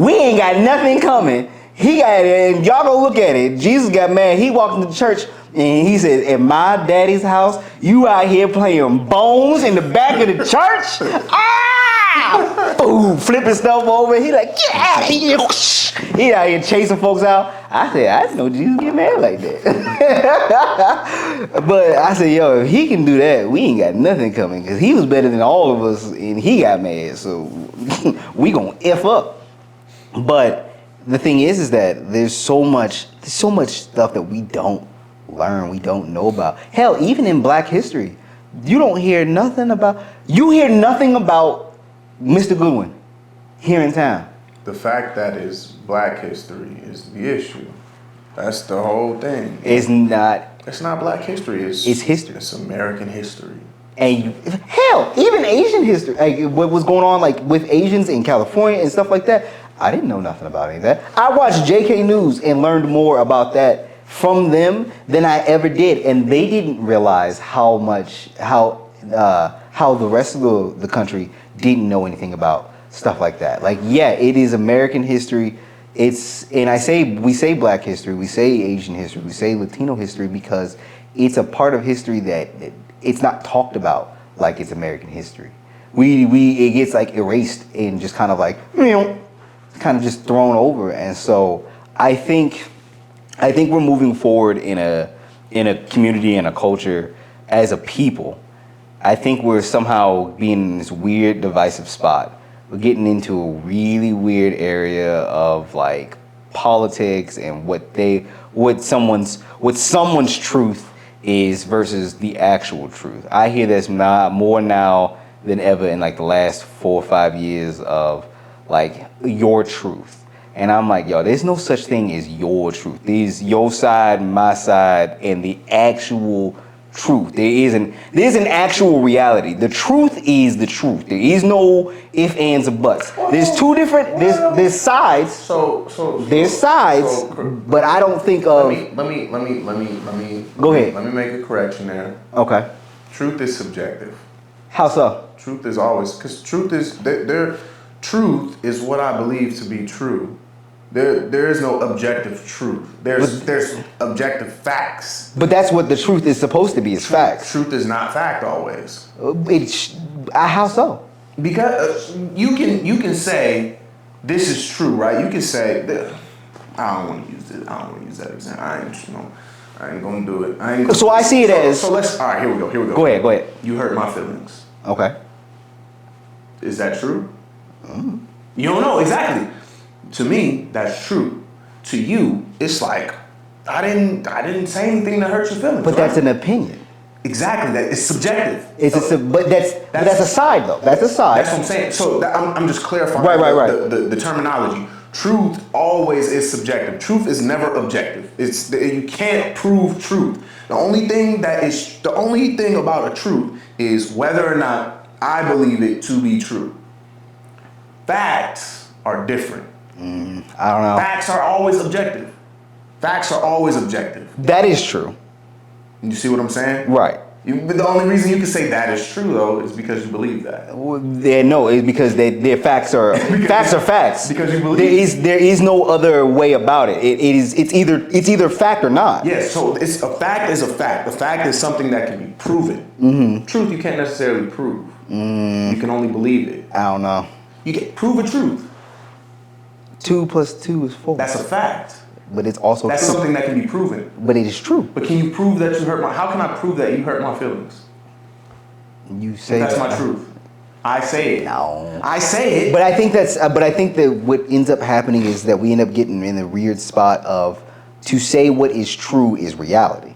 we ain't got nothing coming. And y'all go look at it. Jesus got mad. He walked into the church and he said, in my daddy's house, you out here playing bones in the back of the church? Boom, flipping stuff over. He like, get out of here. He out here chasing folks out. I said, I didn't know Jesus get mad like that. But I said, yo, if he can do that, we ain't got nothing coming. Because he was better than all of us and he got mad. So we gonna F up. But the thing is that there's so much stuff that we don't learn, we don't know about. Hell, even in Black history, you hear nothing about Mr. Goodwin here in town. The fact that it's Black history is the issue. That's the whole thing. It's not Black history. It's history. It's American history. And hell, even Asian history, like what was going on like with Asians in California and stuff like that, I didn't know nothing about any of that. I watched JK News and learned more about that from them than I ever did, and they didn't realize how the rest of the country didn't know anything about stuff like that. Like, yeah, it is American history. We say Black history, we say Asian history, we say Latino history because it's a part of history that it's not talked about like it's American history. It gets like erased and just kind of like, kind of just thrown over. And so I think we're moving forward in a community and a culture as a people. I think we're somehow being in this weird divisive spot. We're getting into a really weird area of like politics and what someone's truth is versus the actual truth. I hear this more now than ever in like the last 4 or 5 years of like your truth. And I'm like, yo, there's no such thing as your truth. There's your side, my side, and the actual truth. There's an actual reality. The truth is the truth. There is no ifs, ands, or buts. There's two different. There's sides. There's sides, but I don't think of. Let me. Go ahead. Let me make a correction there. Okay. Truth is subjective. How so? Truth is always because truth is what I believe to be true. There is no objective truth. There's objective facts. But that's what the truth is supposed to be. Is facts. Truth is not fact always. How so? Because you can say this is true, right? You can say I don't want to use this. I don't want to use that example. I ain't gonna do it. So I see it as. So let's. All right, here we go. Go ahead. You hurt my feelings. Okay. Is that true? You don't know exactly. To me, that's true. To you, it's like I didn't say anything that hurt your feelings. But that's an opinion. Exactly. That it's subjective. But that's a side though. That's a side. That's what I'm saying. So I'm just clarifying. Right. The terminology. Truth always is subjective. Truth is never objective. You can't prove truth. The only thing about a truth is whether or not I believe it to be true. Facts are different. I don't know. Facts are always objective. Facts are always objective. That is true. You see what I'm saying? Right. But the only reason you can say that is true, though, is because you believe that. No, it's because their facts are facts are facts. Because you believe. There is no other way about it. It's either fact or not. Yes. So it's a fact is a fact. The fact is something that can be proven. Mm-hmm. Truth you can't necessarily prove. You can only believe it. I don't know. You can prove a truth. 2 + 2 is 4. That's a fact. But it's also That's true. something that can be proven. But it is true. But can you prove that you hurt how can I prove that you hurt my feelings? You say that's my truth. I say it. No. I say it. But I think that what ends up happening is that we end up getting in the weird spot of to say what is true is reality.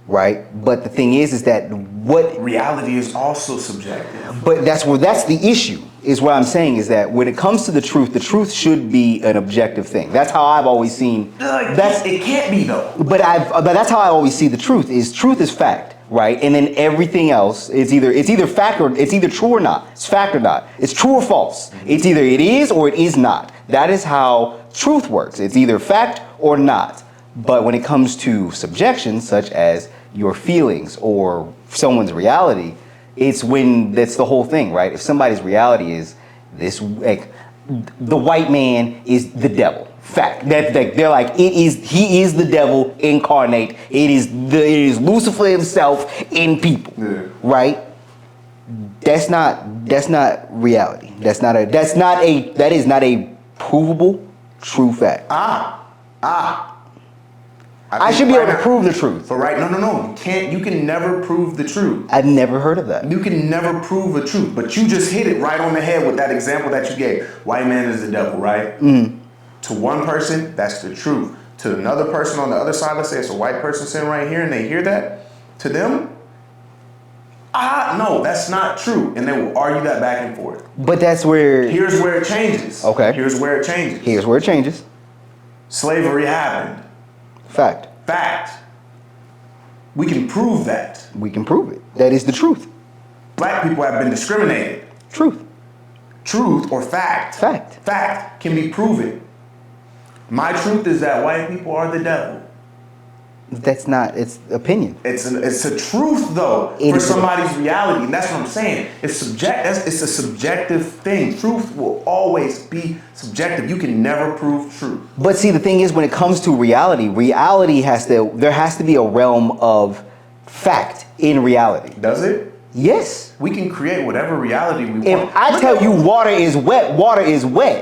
Right? But the thing is that what reality is also subjective. But that's the issue. Is what I'm saying is that when it comes to the truth should be an objective thing. That's how I've always seen. It can't be though. But that's how I always see the truth. Truth is fact, right? And then everything else is either fact or it's either true or not. It's fact or not. It's true or false. It's either it is or it is not. That is how truth works. It's either fact or not. But when it comes to subjection, such as your feelings or someone's reality, that's the whole thing, right? If somebody's reality is this, like, the white man is the devil. Fact. They're like, he is the devil incarnate. It is Lucifer himself in people, right? That's not reality. That is not a provable true fact. I should be able to prove the truth. But no. You can never prove the truth. I've never heard of that. You can never prove a truth, but you just hit it right on the head with that example that you gave. White man is the devil, right? Mm-hmm. To one person, that's the truth. To another person on the other side, let's say it's a white person sitting right here and they hear that, to them, no, that's not true. And they will argue that back and forth. But here's where it changes. Okay. Here's where it changes. Slavery happened. Fact. We can prove that. We can prove it. That is the truth. Black people have been discriminated. Truth or fact. Fact can be proven. My truth is that white people are the devil. That's not, it's opinion. It's a truth though for somebody's reality, and that's what I'm saying. It's a subjective thing. Truth will always be subjective. You can never prove truth. But see, the thing is, when it comes to reality there has to be a realm of fact in reality. Does it? Yes. We can create whatever reality we want. If I tell you water is wet.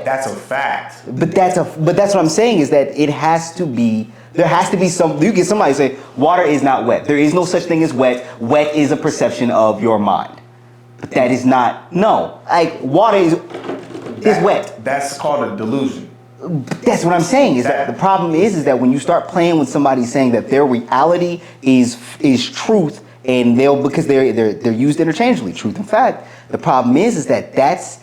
That's a fact. But that's what I'm saying is that there has to be you get somebody to say water is not wet. There is no such thing as wet. Wet is a perception of your mind. But that is not, no. Like water is wet. That's called a delusion. That's what I'm saying is that the problem is that when you start playing with somebody saying that their reality is truth, and because they're used interchangeably, truth and fact. The problem is that that's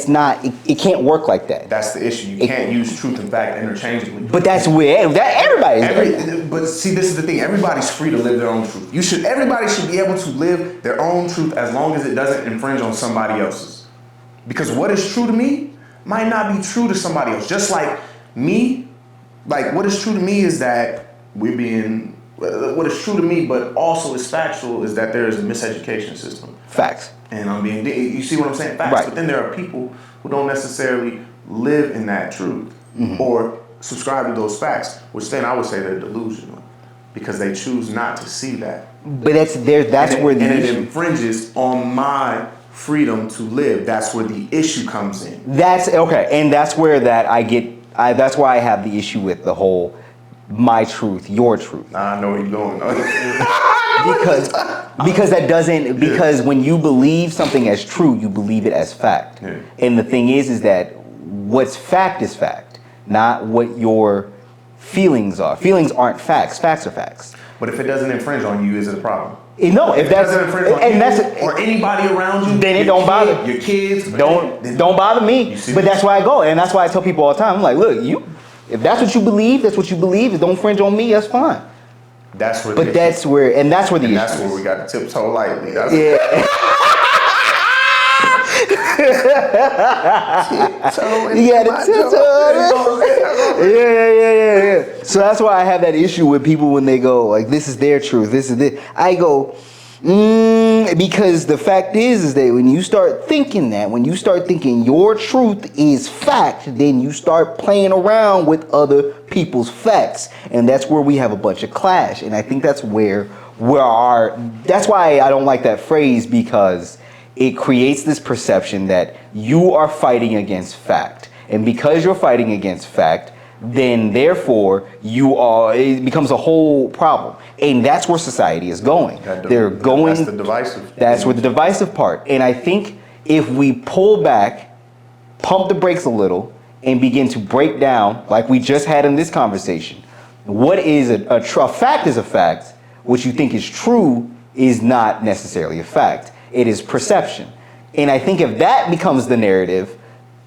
not, it can't work like that. That's the issue. You can't use truth and fact interchangeably. But that's where everybody. But see, this is the thing. Everybody's free to live their own truth. Everybody should be able to live their own truth as long as it doesn't infringe on somebody else's. Because what is true to me might not be true to somebody else. Just like me, like what is true to me is that what is true to me, but also is factual, is that there is a miseducation system. Facts. And you see what I'm saying? Facts. Right. But then there are people who don't necessarily live in that truth or subscribe to those facts, which then I would say they're delusional because they choose not to see that. But it infringes on my freedom to live. That's where the issue comes in. That's okay, and that's where that's why I have the issue with the whole my truth, your truth. I know where you're going. because when you believe something as true, you believe it as fact. Yeah. And the thing is that what's fact is fact, not what your feelings are. Feelings aren't facts. Facts are facts. But if it doesn't infringe on you, is it a problem? No, if that's doesn't infringe on and you that's or anybody around you, then it don't bother your kids. Don't bother me. But that's why I go, and that's why I tell people all the time. I'm like, look, if that's what you believe, that's what you believe. It don't infringe on me. That's fine. That's where. But that's where the issue. That's where we got to tiptoe lightly. That's yeah. Yeah. So that's why I have that issue with people when they go like, "This is their truth. This is this." I go, because the fact is that when you start thinking your truth is fact, then you start playing around with other people's facts, and that's where we have a bunch of clash. And I think that's where that's why I don't like that phrase, because it creates this perception that you are fighting against fact. And because you're fighting against fact, then therefore it becomes a whole problem. And that's where society is going. That's the divisive. That's where the divisive part. And I think if we pull back, pump the brakes a little, and begin to break down, like we just had in this conversation, what is a fact is a fact. What you think is true is not necessarily a fact. It is perception. And I think if that becomes the narrative,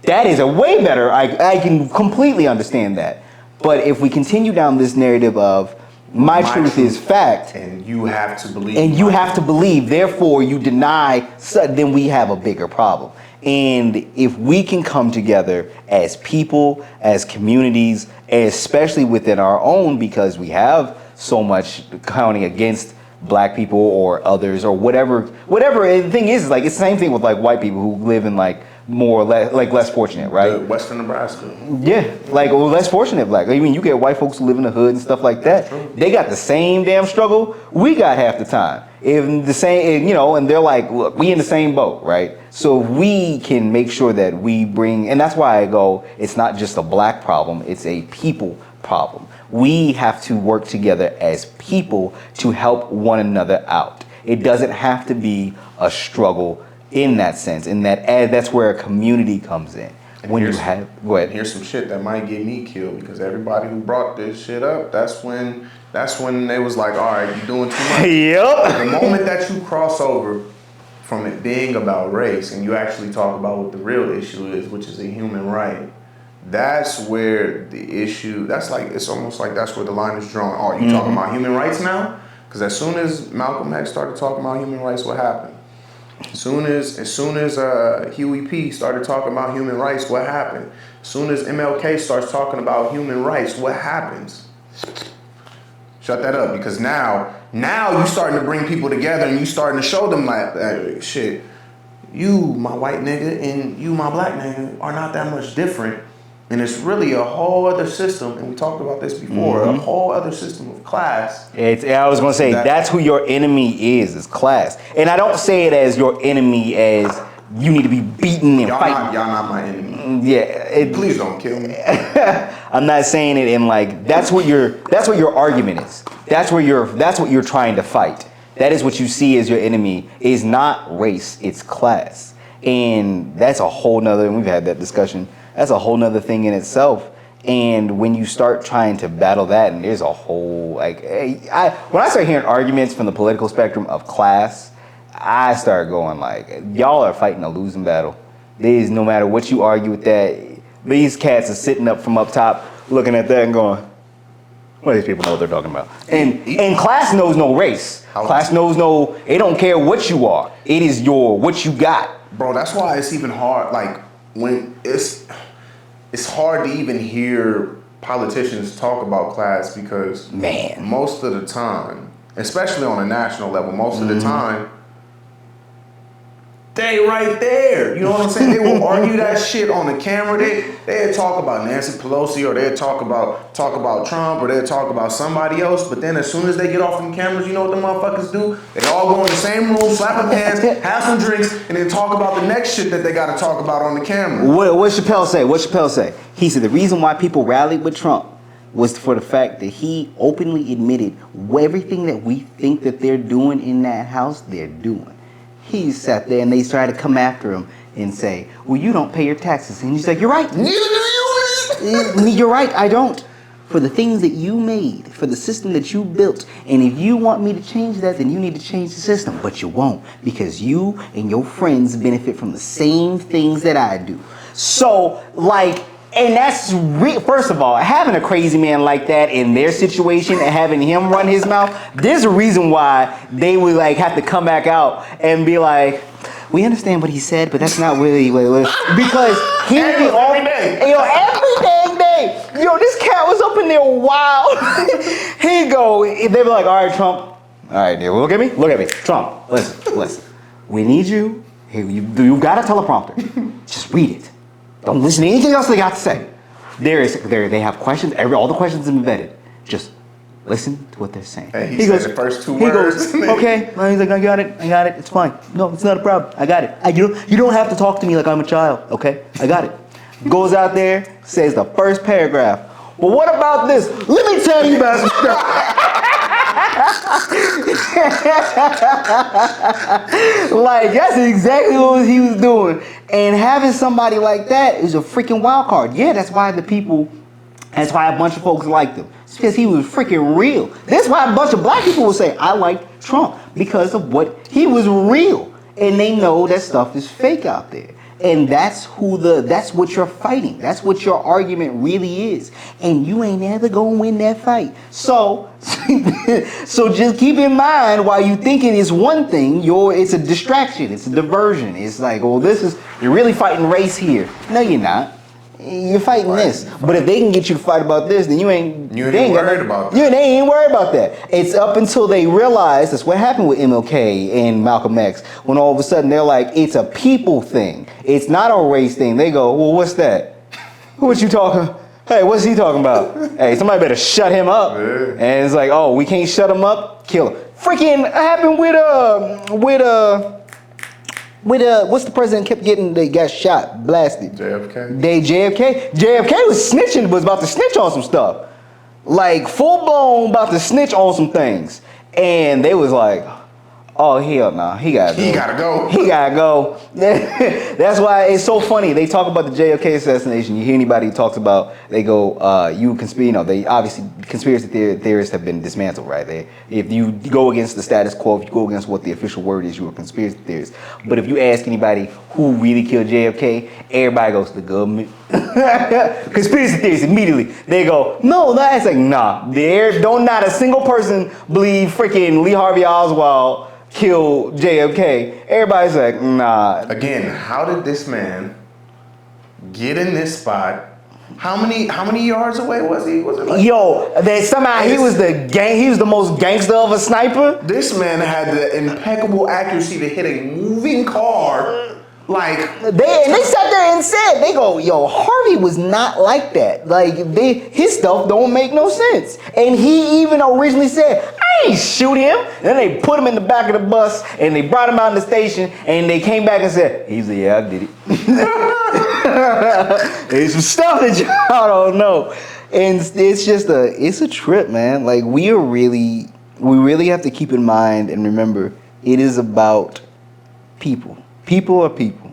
that is a way better. I can completely understand that. But if we continue down this narrative of my truth is fact, and you have to believe, therefore you deny, then we have a bigger problem. And if we can come together as people, as communities, especially within our own, because we have so much counting against black people or others or whatever. The thing is like, it's the same thing with like white people who live in like more or less, like less fortunate, right? Western Nebraska. Yeah, like less fortunate black. I mean, you get white folks who live in the hood and stuff like that. They got the same damn struggle we got half the time. If the same, and they're like, look, we in the same boat, right? So we can make sure that we bring, and that's why I go, it's not just a black problem, it's a people problem. We have to work together as people to help one another out. It doesn't have to be a struggle in that sense, and that's where a community comes in. When you have, go ahead. Here's some shit that might get me killed, because everybody who brought this shit up, that's when they was like, all right, you're doing too much. Yep. The moment that you cross over from it being about race and you actually talk about what the real issue is, which is a human right, that's where the issue, it's almost like that's where the line is drawn. Oh, you talking about human rights now? Because as soon as Malcolm X started talking about human rights, what happened? As soon as Huey P started talking about human rights, what happened? As soon as MLK starts talking about human rights, what happens? Shut that up, because now you starting to bring people together and you starting to show them like, shit, you, my white nigga, and you, my black nigga, are not that much different. And it's really a whole other system, and we talked about this before, a whole other system of class. I was going to say, that's who your enemy is class. And I don't say it as your enemy as you need to be beaten and fighting. Y'all not my enemy. Please don't kill me. I'm not saying it in like, that's what your argument is. That's what you're trying to fight. That is what you see as your enemy, is not race, it's class. And that's a whole nother, and we've had that discussion, that's a whole nother thing in itself. And when you start trying to battle that, and there's a whole, like, when I start hearing arguments from the political spectrum of class, I start going like, y'all are fighting a losing battle. No matter what you argue with that, these cats are sitting up from up top looking at that and going, well, these people know what they're talking about. And class knows no race. Class knows it don't care what you are. It is what you got. Bro, that's why it's even hard, like, when it's hard to even hear politicians talk about class, because most of the time, especially on a national level, most of the time, they right there. You know what I'm saying? They will argue that shit on the camera. They'd talk about Nancy Pelosi, or they'd talk about Trump, or they'd talk about somebody else. But then as soon as they get off them cameras, you know what the motherfuckers do? They all go in the same room, slap their hands, have some drinks, and then talk about the next shit that they got to talk about on the camera. What Chappelle say? He said the reason why people rallied with Trump was for the fact that he openly admitted everything that we think that they're doing in that house, they're doing. He sat there and they tried to come after him. and say, well, you don't pay your taxes. And he's like, you're right. Neither do you. You're right, I don't. For the things that you made, for the system that you built. And if you want me to change that, then you need to change the system. But you won't, because you and your friends benefit from the same things that I do. So, like, and that's, first of all, having a crazy man like that in their situation and having him run his mouth, there's a reason why they would, like, have to come back out and be like, we understand what he said, but that's not really because he be all every day. Every dang day. This cat was up in there wild. He'd go, they be like, all right, Trump. All right, dude, look at me. Trump, listen. We need you. Here, you got a teleprompter. Just read it. Don't listen to anything else they got to say. They have questions. All the questions have been vetted. Just listen to what they're saying. Hey, he said the first two words. He goes, okay. He's like, I got it. It's fine. No, it's not a problem. I got it. You don't have to talk to me like I'm a child. Okay, I got it. Goes out there, says the first paragraph. Well, what about this? Let me tell you about some stuff. Like, that's exactly what he was doing. And having somebody like that is a freaking wild card. Yeah, that's why a bunch of folks liked him. It's because he was freaking real. That's why a bunch of black people will say, I like Trump, because of what he was real. And they know that stuff is fake out there. And that's what you're fighting. That's what your argument really is. And you ain't ever gonna win that fight. So just keep in mind, while you thinking it's one thing, it's a distraction, it's a diversion. It's like, well, you're really fighting race here. No, you're not. You're fighting this. But if they can get you to fight about this, then they ain't worried about that. They ain't worried about that. It's up until they realize that's what happened with MLK and Malcolm X, when all of a sudden they're like, it's a people thing. It's not a race thing. They go, well, what's that? What you talking? Hey, what's he talking about? Hey, somebody better shut him up. Yeah. And it's like, oh, we can't shut him up? Kill him. Freaking happened what's the president they got shot, blasted? JFK. JFK was about to snitch on some stuff. Like, full blown about to snitch on some things. And they was like, oh, hell no, he gotta go. That's why it's so funny. They talk about the JFK assassination. You hear anybody who talks about, they go, they obviously, conspiracy theorists have been dismantled, right? If you go against the status quo, if you go against what the official word is, you're a conspiracy theorist. But if you ask anybody who really killed JFK, everybody goes to the government. Conspiracy theorists immediately, they go, no, that's like, nah. Don't not a single person believe freaking Lee Harvey Oswald killed JFK. Everybody's like, nah. Again, how did this man get in this spot? How many yards away was he? Was it like, he was the most gangster of a sniper. This man had the impeccable accuracy to hit a moving car. Like, they sat there and said, they go, Harvey was not like that. Like, his stuff don't make no sense. And he even originally said, I ain't shoot him. Then they put him in the back of the bus and they brought him out in the station and they came back and said, he's like, yeah, I did it. There's some stuff that y'all don't know. And it's a trip, man. Like, we really have to keep in mind and remember, it is about people. People are people.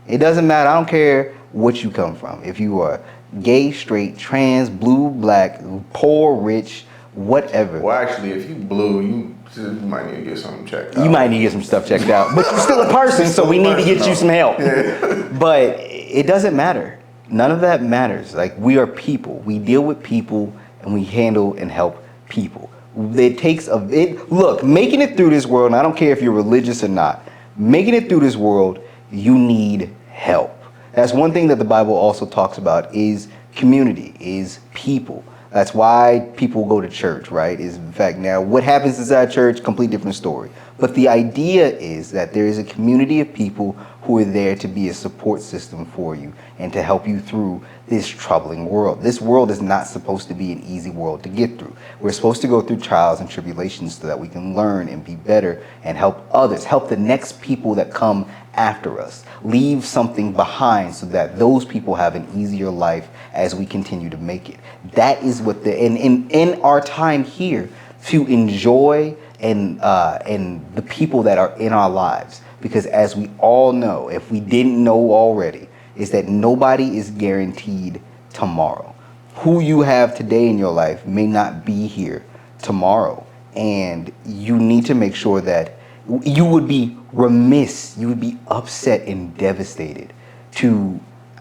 It doesn't matter. I don't care what you come from. If you are gay, straight, trans, blue, black, poor, rich, whatever. Well, actually, if you blue, you might need to get something checked out. You might need to get some stuff checked out. But you're still a person, so we need to get you some help. Yeah. But it doesn't matter. None of that matters. Like, we are people. We deal with people, and we handle and help people. Look, making it through this world, and I don't care if you're religious or not, making it through this world, you need help. That's one thing that the Bible also talks about, is community, is people. That's why people go to church, right? Is, in fact, now what happens inside church, complete different story. But the idea is that there is a community of people who are there to be a support system for you and to help you through this troubling world. This world is not supposed to be an easy world to get through. We're supposed to go through trials and tribulations so that we can learn and be better and help others, help the next people that come after us, leave something behind so that those people have an easier life as we continue to make it. That is what in our time here, to enjoy and the people that are in our lives. Because as we all know, if we didn't know already, is that nobody is guaranteed tomorrow. Who you have today in your life may not be here tomorrow. And you need to make sure that you would be remiss, you would be upset and devastated to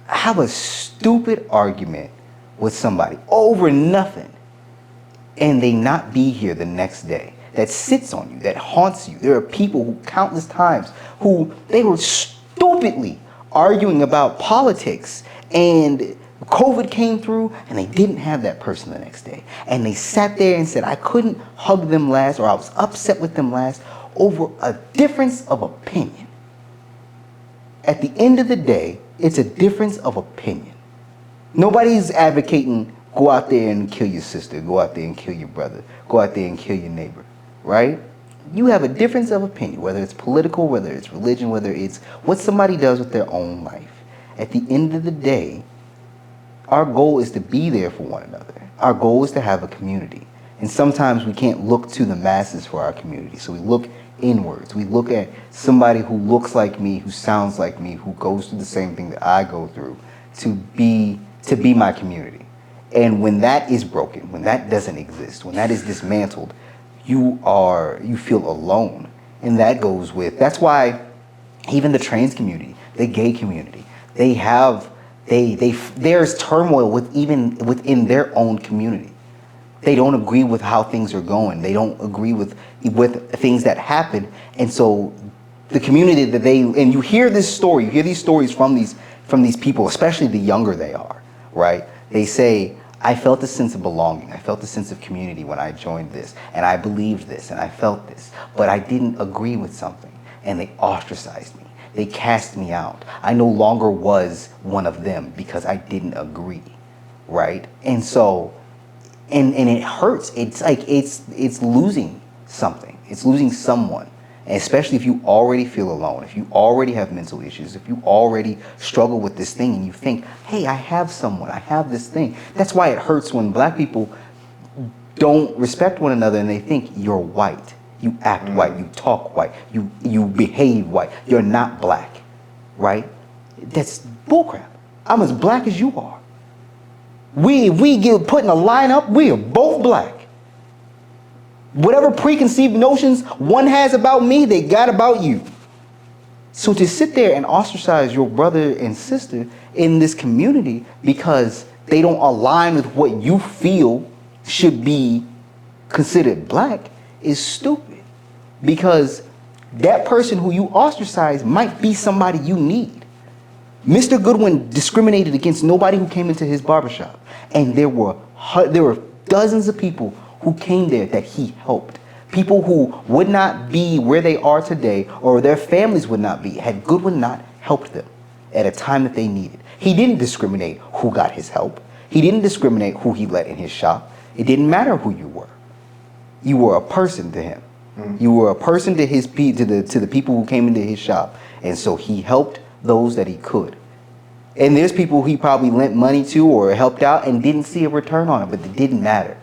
have a stupid argument with somebody over nothing and they not be here the next day. That sits on you, that haunts you. There are people who countless times who they were stupidly arguing about politics and COVID came through and they didn't have that person the next day. And they sat there and said, I couldn't hug them last, or I was upset with them last over a difference of opinion. At the end of the day, it's a difference of opinion. Nobody's advocating go out there and kill your sister, go out there and kill your brother, go out there and kill your neighbor, right? You have a difference of opinion, whether it's political, whether it's religion, whether it's what somebody does with their own life. At the end of the day, our goal is to be there for one another. Our goal is to have a community. And sometimes we can't look to the masses for our community. So we look inwards. We look at somebody who looks like me, who sounds like me, who goes through the same thing that I go through to be my community. And when that is broken, when that doesn't exist, when that is dismantled, you feel alone. And that's why even the trans community, the gay community, there's turmoil within their own community. They don't agree with how things are going. They don't agree with things that happen. And so the community and you hear these stories from these people, especially the younger they are, right? They say, I felt a sense of belonging. I felt a sense of community when I joined this, and I believed this, and I felt this, but I didn't agree with something, and they ostracized me. They cast me out. I no longer was one of them because I didn't agree, right? And so, and it hurts. It's like it's losing something. It's losing someone. And especially if you already feel alone, if you already have mental issues, if you already struggle with this thing and you think, hey, I have someone, I have this thing. That's why it hurts when black people don't respect one another and they think you're white. You act white, you talk white, you behave white. You're not black, right? That's bullcrap. I'm as black as you are. We get put in a lineup, we are both black. Whatever preconceived notions one has about me, they got about you. So to sit there and ostracize your brother and sister in this community because they don't align with what you feel should be considered black is stupid. Because that person who you ostracize might be somebody you need. Mr. Goodwin discriminated against nobody who came into his barbershop. And there were dozens of people who came there that he helped. People who would not be where they are today, or their families would not be, had Goodwin not helped them at a time that they needed. He didn't discriminate who got his help. He didn't discriminate who he let in his shop. It didn't matter who you were. You were a person to him. You were a person to the people who came into his shop. And so he helped those that he could. And there's people he probably lent money to or helped out and didn't see a return on it, but it didn't matter.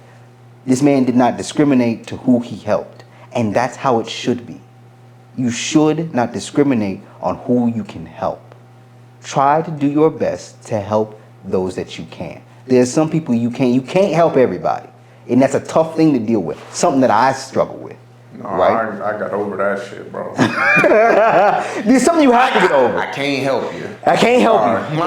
This man did not discriminate to who he helped. And that's how it should be. You should not discriminate on who you can help. Try to do your best to help those that you can. There's some people you can't help everybody. And that's a tough thing to deal with. Something that I struggle with. No, right? I got over that shit, bro. There's something you have to get over. I can't help you. I can't help you.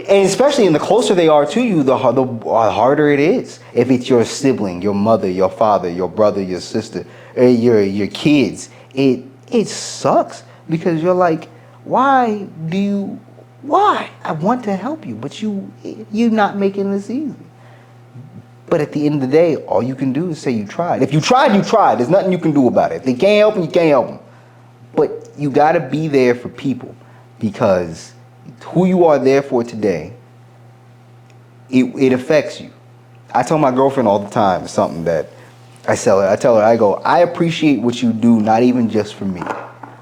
And especially, and the closer they are to you, the harder it is. If it's your sibling, your mother, your father, your brother, your sister, your kids, it sucks because you're like, why? I want to help you, but you're not making this easy. But at the end of the day, all you can do is say you tried. If you tried, you tried. There's nothing you can do about it. If they can't help them, you can't help them. But you got to be there for people because who you are there for today, it affects you. I tell my girlfriend all the time something that I tell her, I go, I appreciate what you do, not even just for me.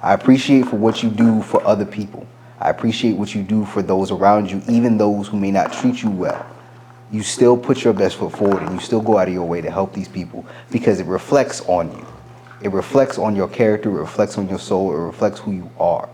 I appreciate for what you do for other people. I appreciate what you do for those around you, even those who may not treat you well. You still put your best foot forward and you still go out of your way to help these people because it reflects on you. It reflects on your character, it reflects on your soul, it reflects who you are.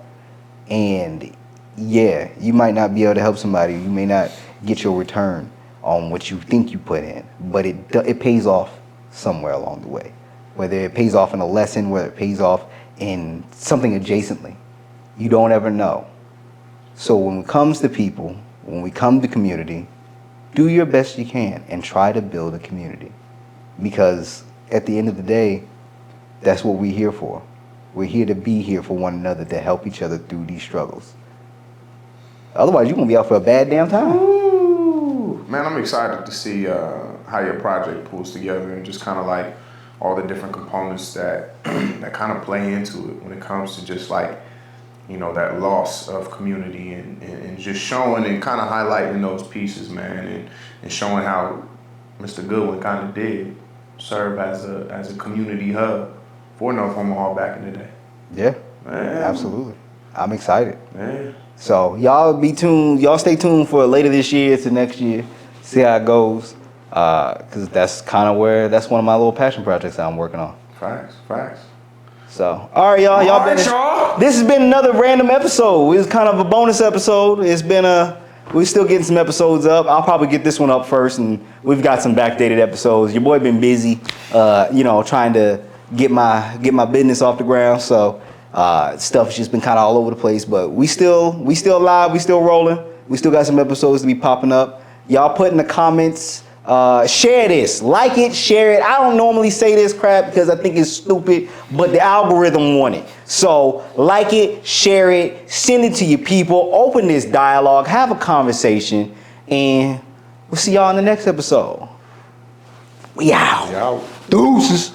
And yeah, you might not be able to help somebody, you may not get your return on what you think you put in, but it pays off somewhere along the way. Whether it pays off in a lesson, whether it pays off in something adjacently. You don't ever know. So when it comes to people, when we come to community, do your best you can and try to build a community. Because at the end of the day, that's what we're here for. We're here to be here for one another, to help each other through these struggles. Otherwise, you're going to be out for a bad damn time. Ooh. Man, I'm excited to see how your project pulls together and just kind of like all the different components that that kind of play into it when it comes to just like, you know, that loss of community and just showing and kind of highlighting those pieces, man, and showing how Mr. Goodwin kind of did serve as a community hub for North Omaha back in the day. Yeah, man. Absolutely. I'm excited. Man. So y'all be tuned. Y'all stay tuned for later this year to next year. See how it goes. Because that's one of my little passion projects that I'm working on. Facts. So, all right, y'all. Y'all. This has been another random episode. It's kind of a bonus episode. It's been we're still getting some episodes up. I'll probably get this one up first, and we've got some backdated episodes. Your boy been busy, trying to get my business off the ground. So, stuff's just been kind of all over the place. But we still live. We still rolling. We still got some episodes to be popping up. Y'all put in the comments. Share this, like it, share it. I don't normally say this crap because I think it's stupid, but the algorithm want it. So like it, share it, send it to your people, open this dialogue, have a conversation, and we'll see y'all in the next episode. We out. Y'all. Deuces.